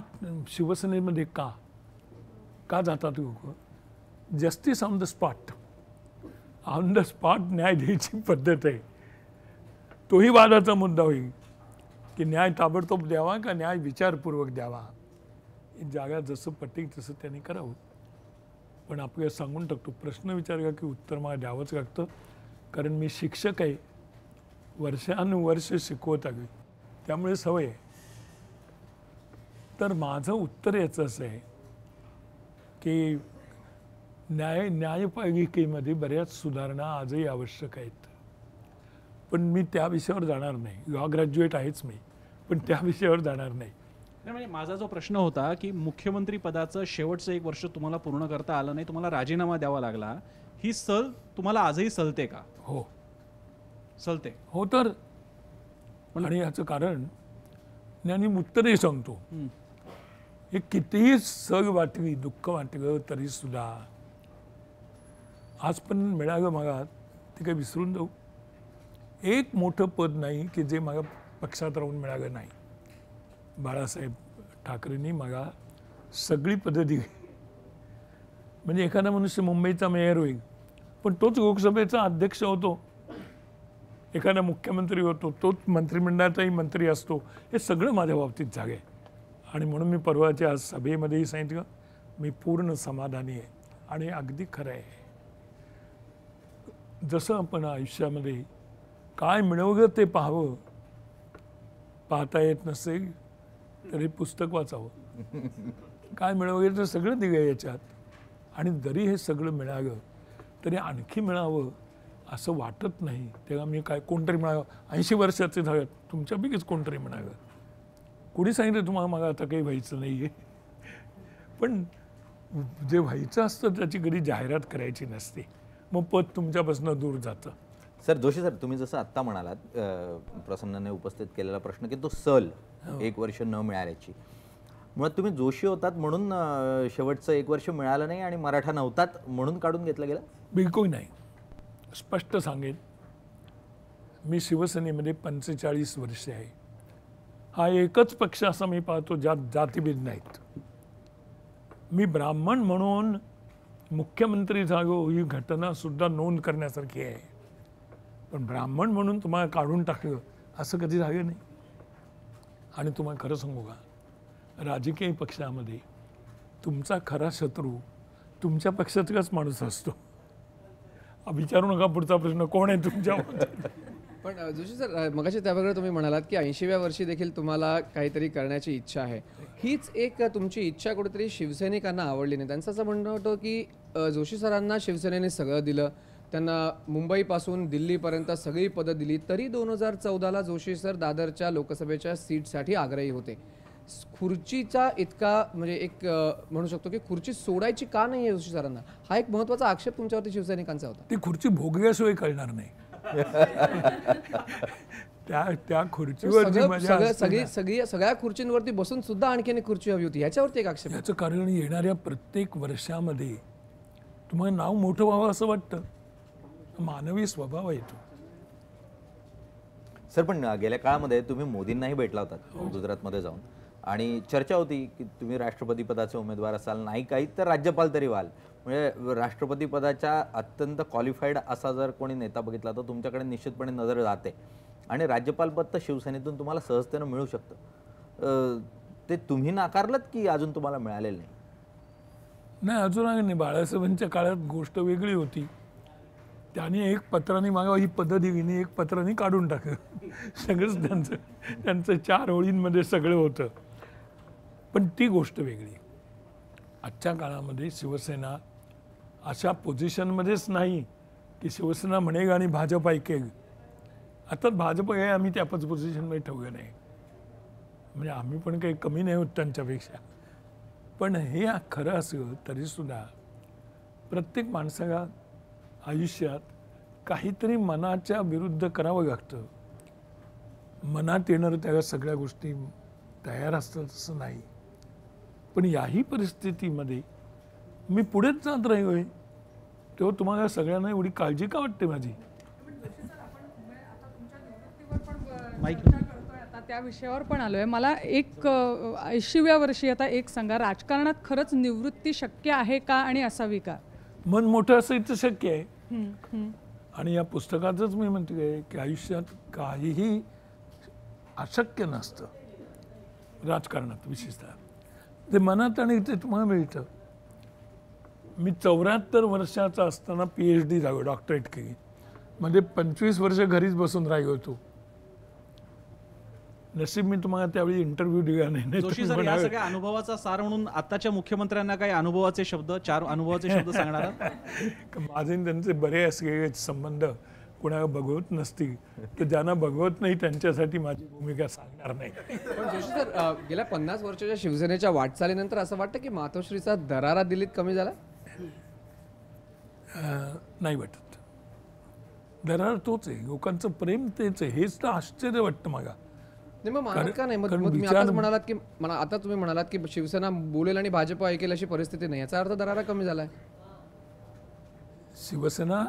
शिवसेनेमध्ये का जातात लोक? जस्टिस ऑन द स्पॉट न्याय द्यायची पद्धत आहे. तोही वादाचा मुद्दा होईल की न्याय ताबडतोब द्यावा का न्याय विचारपूर्वक द्यावा. जागा जसं पटेल तसं त्यांनी करावं. पण आपल्याला सांगून टाकतो, प्रश्न विचारला की उत्तर मला द्यावंच लागतं, कारण मी शिक्षक आहे, वर्षानुवर्ष शिकवत आलो, त्यामुळे सवय आहे. तर माझं उत्तर याचं असं आहे की न्यायपालिकेमध्ये बऱ्याच सुधारणा आजही आवश्यक आहेत. पण मी त्या विषयावर जाणार नाही. लॉ ग्रॅज्युएट आहेच मी, पण त्या विषयावर जाणार नाही. म्हणजे माझा जो प्रश्न होता की मुख्यमंत्री पदाचं शेवटचं एक वर्ष तुम्हाला पूर्ण करता आलं नाही, तुम्हाला राजीनामा द्यावा लागला, ही सल तुम्हाला आजही सलते का? हो, सलते. हो. तर आणि याचं कारण आणि उत्तरही सांगतो. हे कितीही सल वाटली, दुःख वाटलं तरी सुद्धा आज पण मिळालं मला, ते काही विसरून जाऊ. एक मोठं पद नाही की जे मला पक्षात राहून मिळालं नाही. बाळासाहेब ठाकरेंनी मला सगळी पदं दिली. म्हणजे एखादा मनुष्य मुंबईचा मेयर होईल, पण तोच लोकसभेचा अध्यक्ष होतो, एखादा मुख्यमंत्री होतो, तोच मंत्रिमंडळाचाही मंत्री असतो. हे सगळं माझ्या बाबतीत झालं आहे. आणि म्हणून मी परवाच्या आज सभेमध्येही सांगितलं, मी पूर्ण समाधानी आहे. आणि अगदी खरं आहे, जसं आपण आयुष्यामध्ये काय मिळवलं ते पाहावं, पाहता येत नसेल तरी पुस्तक वाचावं. काय मिळावं तर सगळं दिलं याच्यात. आणि जरी हे सगळं मिळालं तरी आणखी मिळावं असं वाटत नाही. तेव्हा मी काय कोणतरी मिळावं 80 वर्षाचे झालं तुमच्यापैकीच कोणतरी मिळालं. कुणी सांगितलं तुम्हाला मला आता काही व्हायचं नाही आहे. पण जे व्हायचं असतं त्याची कधी जाहिरात करायची नसते. मग पद तुमच्यापासून दूर जातं. सर जोशी सर, तुम्ही जसं आत्ता म्हणालात प्रसन्नाने उपस्थित केलेला प्रश्न की तो सल 1 वर्ष न मिळाल्याची, मुळात तुम्ही जोशी होतात म्हणून शेवटचं 1 वर्ष मिळालं नाही आणि मराठा नव्हतात म्हणून काढून घेतलं गेलं? बिलकुल नाही. स्पष्ट सांगेन, मी शिवसेनेमध्ये 45 वर्षे आहे. हा एकच पक्ष असा मी पाहतो ज्यात जातीभेद नाहीत. मी ब्राह्मण म्हणून मुख्यमंत्री झालो ही घटना सुद्धा नोंद करण्यासारखी आहे. पण ब्राह्मण म्हणून तुम्हाला काढून टाकलं असं कधी झालं नाही. आणि तुम्हाला खरं सांगू का, राजकीय पक्षामध्ये तुमचा खरा शत्रू तुमच्या पक्षातलाच माणूस असतो. विचारू नका पुढचा प्रश्न कोण आहे तुमच्या. पण जोशी सर, मगाशी त्याबरोबर तुम्ही म्हणालात की 80व्या वर्षी देखील तुम्हाला काहीतरी करण्याची इच्छा आहे. हीच एक तुमची इच्छा कुठेतरी शिवसैनिकांना आवडली नाही. त्यांचं असं म्हणणं होतं की जोशी सरांना शिवसेनेने सगळं दिलं, त्यांना मुंबईपासून दिल्लीपर्यंत सगळी पदं दिली, तरी 2014ला जोशी सर दादरच्या लोकसभेच्या सीटसाठी आग्रही होते. खुर्चीचा इतका म्हणजे एक म्हणू शकतो की खुर्ची सोडायची का नाही आहे जोशी सरांना, हा एक महत्त्वाचा आक्षेप तुमच्यावरती शिवसैनिकांचा होता. ती खुर्ची भोगल्याशिवाय कळणार नाही. त्या खुर्चीवर सगळ्या खुर्चींवरती बसून सुद्धा आणखीन एक खुर्ची हवी होती, याच्यावरती एक आक्षेप. याचं कारण येणाऱ्या प्रत्येक वर्षामध्ये तुम्हाला नाव मोठं व्हावं असं वाटतं. मानवी स्वभाव येतो. सर पण गेल्या काळामध्ये तुम्ही मोदींनाही भेटला होतात गुजरातमध्ये जाऊन, आणि चर्चा होती की तुम्ही राष्ट्रपती पदाचे उमेदवार असाल, नाही काही तर राज्यपाल तरी व्हाल. म्हणजे राष्ट्रपती पदाच्या अत्यंत क्वालिफाईड असा जर कोणी नेता बघितला तर तुमच्याकडे निश्चितपणे नजर जाते. आणि राज्यपाल पद तर शिवसेनेतून तुम्हाला सहजतेनं मिळू शकतं. ते तुम्ही नाकारलं की अजून तुम्हाला मिळालेलं नाही? नाही, अजून नाही. बाळासाहेबांच्या काळात गोष्ट वेगळी होती. त्याने एक पत्राने मागावं ही पद्धत दिली, एक पत्राने काढून टाकलं. सगळंच त्यांचं 4 ओळींमध्ये सगळं होतं. पण ती गोष्ट वेगळी. आजच्या काळामध्ये शिवसेना अशा पोझिशनमध्येच नाही की शिवसेना म्हणेल आणि भाजप ऐकेल. आता भाजप आहे, आम्ही त्या पोझिशनमध्ये ठेवलं नाही. म्हणजे आम्ही पण काही कमी नाही होत त्यांच्यापेक्षा. पण हे खरं असलं तरीसुद्धा प्रत्येक माणसाला आयुष्यात काहीतरी मनाच्या विरुद्ध करावं लागतं. मनात येणारं त्या सगळ्या गोष्टी तयार असतात असं नाही. पण याही परिस्थितीमध्ये मी पुढेच जात राहिलोय, तेव्हा तुम्हाला सगळ्यांना एवढी काळजी का वाटते माझी? आता त्या विषयावर पण आलोय. मला एक 80व्या वर्षी आता एक सांगा, राजकारणात खरंच निवृत्ती शक्य आहे का आणि असावी का? मन मोठं असेल तर शक्य आहे. आणि या पुस्तकातच मी म्हणते की आयुष्यात काहीही अशक्य नसतं राजकारणात विशेषतः. ते मनात आणि ते तुम्हाला मिळतं. मी 74 वर्षाचा असताना PhD झालो, डॉक्टरेट केली. म्हणजे 25 वर्ष घरीच बसून राहिलो होतो. नशीब मी तुम्हाला त्यावेळी इंटरव्ह्यू दिला नाही. जोशी सर, या सगळ्या अनुभवाचा सार म्हणून आताच्या मुख्यमंत्र्यांना काही अनुभवाचे शब्द, 4 अनुभवाचे शब्द सांगणार आहात? माझे त्यांचे बरे असलेले संबंध कुणाला बघवत नसतील तर ज्यांना बघवत नाही त्यांच्यासाठी माझी भूमिका सांगणार नाही. पण जोशी सर, गेल्या 50 वर्षाच्या शिवसेनेच्या वाटचालीनंतर असं वाटतं की मातोश्रीचा दरारा दिल्लीत कमी झाला? नाही वाटत. दरार तोच आहे, लोकांचं प्रेम तेच आहे. हेच तर आश्चर्य वाटतं मला. नाही, मग मानत का नाही? मग तुम्ही आताच म्हणालात की आता तुम्ही म्हणालात की शिवसेना बोलेल आणि भाजप ऐकेल अशी परिस्थिती नाही, याचा अर्थ दरारा कमी झालाय. शिवसेना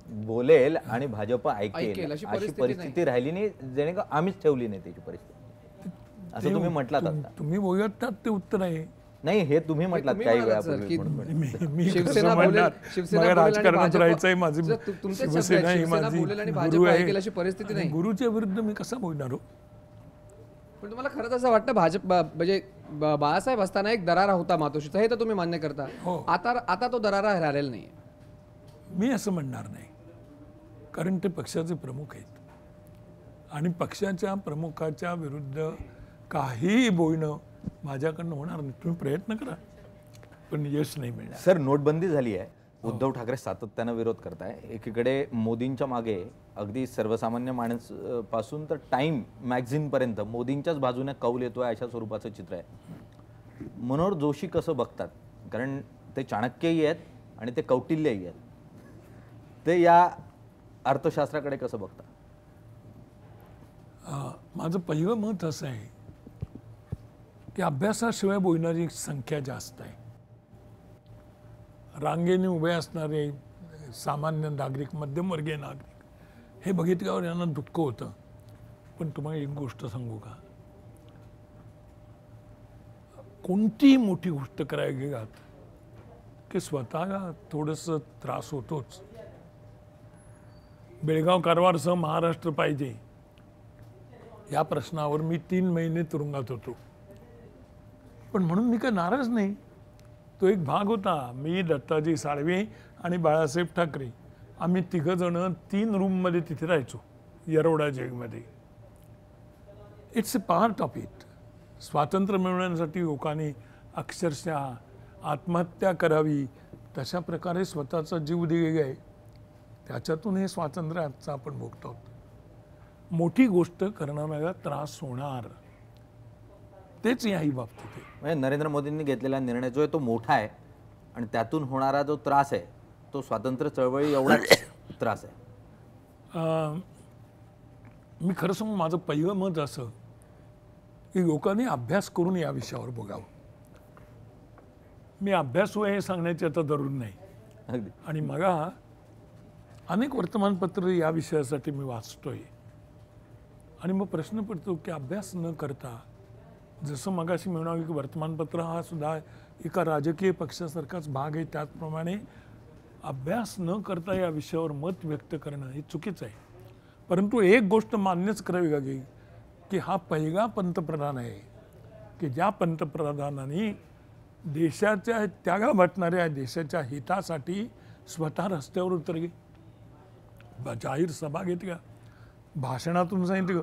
बोलेल आणि भाजप ऐकेल ऐकेल अशी अशी परिस्थिती परिस्थिती राहिली नाही, जेणेकरून आम्हीच ठेवली नाही त्याची परिस्थिती, असं तुम्ही म्हटलात आता. तुम्ही बोलतात ते उत्तर आहे. नाही, हे तुम्ही म्हटलात काही वेळापूर्वी. मी शिवसेना मला बोलेल राजकारणात राहायचंय. माझी तुमच्या शिवसेना ही माझी बोलेल आणि गुरु भाजप आहे. ऐकेल अशी परिस्थिती नाही. गुरुच्या विरुद्ध मी कसा बोलणार हो? पण तुम्हाला खरंच असं वाटतं भाजप म्हणजे बाळासाहेब असताना एक दरारा होता मातोश्रीचा, हे तर तुम्ही मान्य करता? हो. आता तो दरारा राहिलेला नाही. मी असं म्हणणार नाही, कारण ते पक्षाचे प्रमुख आहेत. आणि पक्षाच्या प्रमुखाच्या विरुद्ध काहीही बोलणं माझ्याकडनं होणार नाही. तुम्ही प्रयत्न करा पण यश नाही मिळणार. सर, नोटबंदी झाली आहे, उद्धव ठाकरे सातत्यानं विरोध करताय. एकीकडे मोदींच्या मागे अगदी सर्वसामान्य माणूस पासून तर टाइम मॅगझिन पर्यंत मोदींच्याच बाजूने कौल येतोय अशा स्वरूपाचं चित्र आहे. मनोहर जोशी कसं बघतात? कारण ते चाणक्यही आहेत आणि ते कौटिल्यही आहेत. ते या अर्थशास्त्राकडे कसं बघतात? माझं पहिलं मत असं आहे की अभ्यासाशिवाय बोलणारी संख्या जास्त आहे. रांगेने उभे असणारे सामान्य नागरिक, मध्यमवर्गीय नागरिक हे बघितल्यावर यांना दुःख होतं. पण तुम्हाला एक गोष्ट सांगू का, कोणतीही मोठी गोष्ट करायला गेलात की स्वतःला थोडंसं त्रास होतोच. बेळगाव कारवारसह महाराष्ट्र पाहिजे या प्रश्नावर मी 3 महिने तुरुंगात होतो. पण म्हणून मी काय नाराज नाही. तो एक भाग होता. मी, दत्ताजी साळवे आणि बाळासाहेब ठाकरे आम्ही 3 जण 3 रूममध्ये तिथे राहायचो येरवडा जेलमध्ये. It's a part of it. स्वातंत्र्य मिळवण्यासाठी लोकांनी अक्षरशः आत्महत्या करावी तशा प्रकारे स्वतःचा जीव दिलेला आहे. त्याच्यातून हे स्वातंत्र्य आजचं आपण भोगतो. मोठी गोष्ट करणाऱ्याला त्रास होणार, तेच याही बाबतीत आहे. म्हणजे नरेंद्र मोदींनी घेतलेला निर्णय जो आहे तो मोठा आहे आणि त्यातून होणारा जो त्रास आहे तो स्वातंत्र्य चळवळी एवढाच त्रास आहे. मी खरं सांगू, माझं पहिलं मत असं की लोकांनी अभ्यास करून या विषयावर बघावं. मी अभ्यासू हे सांगण्याची आता जरूर नाही. अगदी. आणि मला अनेक वर्तमानपत्र या विषयासाठी मी वाचतोय आणि मग प्रश्न पडतो की अभ्यास न करता, जसं मगाशी म्हणावं की वर्तमानपत्र हा सुद्धा एका राजकीय पक्षासारखाच भाग आहे, त्याचप्रमाणे अभ्यास न करता या विषयावर मत व्यक्त करणं हे चुकीचं आहे. परंतु एक गोष्ट मान्यच करावी लागेल की हा पहिला पंतप्रधान आहे की ज्या पंतप्रधानांनी देशाच्या त्यागा वाटणाऱ्या देशाच्या हितासाठी स्वतः रस्त्यावर उतरले, जाहीर सभा घेतल्या, भाषणातून सांगितलं.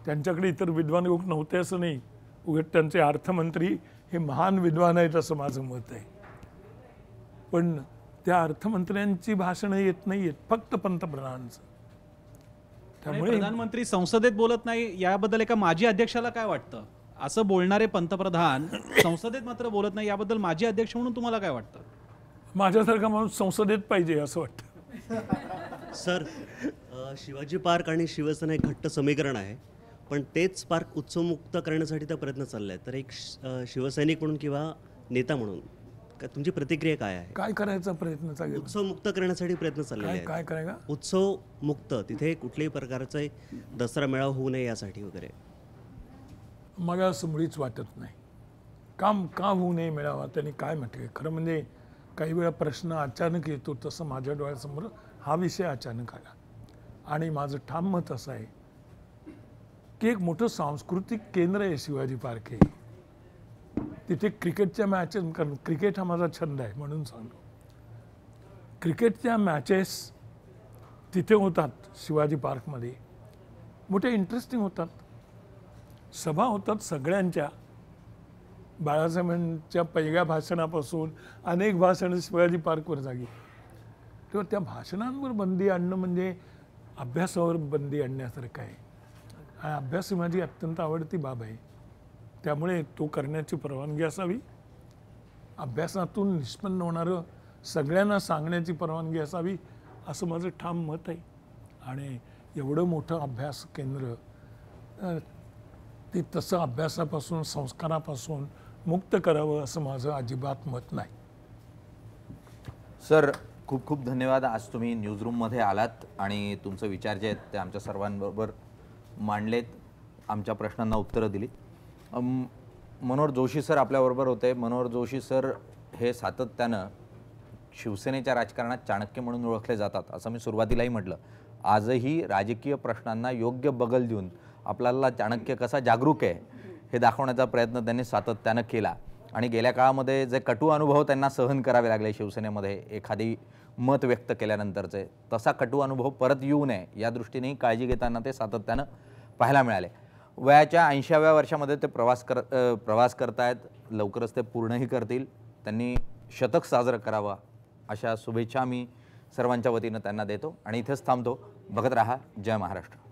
त्यांच्याकडे इतर विद्वान लोक नव्हते असं नाही, उलट त्यांचे अर्थमंत्री हे महान विद्वान आहेत असं माझं मत आहे. पण त्या अर्थमंत्र्यांची भाषणं येत नाही आहेत, फक्त पंतप्रधानांचं. त्यामुळे प्रधानमंत्री संसदेत बोलत नाही याबद्दल एका माजी अध्यक्षाला काय वाटतं? असं बोलणारे पंतप्रधान संसदेत मात्र बोलत नाही, याबद्दल माजी अध्यक्ष म्हणून तुम्हाला काय वाटतं? माझ्यासारखा माणूस संसदेत पाहिजे असं वाटतं. सर, शिवाजी पार्क आणि शिवसेना एक घट्ट समीकरण आहे, पण तेच पार्क उत्सवमुक्त करण्यासाठी तर प्रयत्न चालले आहेत. तर एक शिवसैनिक म्हणून किंवा नेता म्हणून तुमची प्रतिक्रिया काय आहे? काय करायचा प्रयत्न चालू? उत्सव मुक्त करण्यासाठी प्रयत्न चालले आहेत. काय करायला? उत्सव मुक्त, तिथे कुठल्याही प्रकारचा दसरा मेळावा होऊ नये यासाठी वगैरे. मला असं मुळीच वाटत नाही. काम का होऊ नये मेळावा, त्यांनी काय म्हटले? खरं म्हणजे काही वेळा प्रश्न अचानक येतो, तसं माझ्या डोळ्यासमोर हा विषय अचानक आला. आणि माझं ठाम मत असं आहे की एक मोठं सांस्कृतिक केंद्र आहे शिवाजी पार्क हे. तिथे क्रिकेटच्या मॅचेस, कारण क्रिकेट हा माझा छंद आहे म्हणून सांगतो, क्रिकेटच्या मॅचेस तिथे होतात शिवाजी पार्कमध्ये. मोठे इंटरेस्टिंग होतात, सभा होतात सगळ्यांच्या. बाळासाहेबांच्या पहिल्या भाषणापासून अनेक भाषणं शिवाजी पार्कवर झाली. तेव्हा त्या भाषणांवर बंदी आणणं म्हणजे अभ्यासावर बंदी आणण्यासारखं आहे. आणि अभ्यास ही माझी अत्यंत आवडती बाब आहे, त्यामुळे तो करण्याची परवानगी असावी. अभ्यासातून निष्पन्न होणारं सगळ्यांना सांगण्याची परवानगी असावी असं माझं ठाम मत आहे. आणि एवढं मोठं अभ्यास केंद्र ते तसं अभ्यासापासून, संस्कारापासून मुक्त करावं असं माझं अजिबात मत नाही. सर, खूप खूप धन्यवाद. आज तुम्ही न्यूजरूममध्ये आलात आणि तुमचे विचार जे आहेत ते आमच्या सर्वांबरोबर मांडलेत, आमच्या प्रश्नांना उत्तरं दिलीत. मनोहर जोशी सर आपल्याबरोबर होते. मनोहर जोशी सर हे सातत्यानं शिवसेनेच्या राजकारणात चाणक्य म्हणून ओळखले जातात, असं मी सुरुवातीलाही म्हटलं. आजही राजकीय प्रश्नांना योग्य बगल देऊन आपल्याला चाणक्य कसा जागरूक आहे हे दाखवण्याचा प्रयत्न त्यांनी सातत्यानं केला. आणि गेल्या काळामध्ये जे कटू अनुभव त्यांना सहन करावे लागले शिवसेनेमध्ये एखादी मत व्यक्त केल्यानंतरचे, तसा कटू अनुभव परत येऊ नये या दृष्टीनेही काळजी घेताना ते सातत्यानं पाहायला मिळाले. वयाच्या 80व्या वर्षामध्ये ते प्रवास करतायत, लवकरच ते पूर्णही करतील. त्यांनी शतक साजरं करावं अशा शुभेच्छा मी सर्वांच्या वतीनं त्यांना देतो आणि इथेच थांबतो. बघत राहा जय महाराष्ट्र.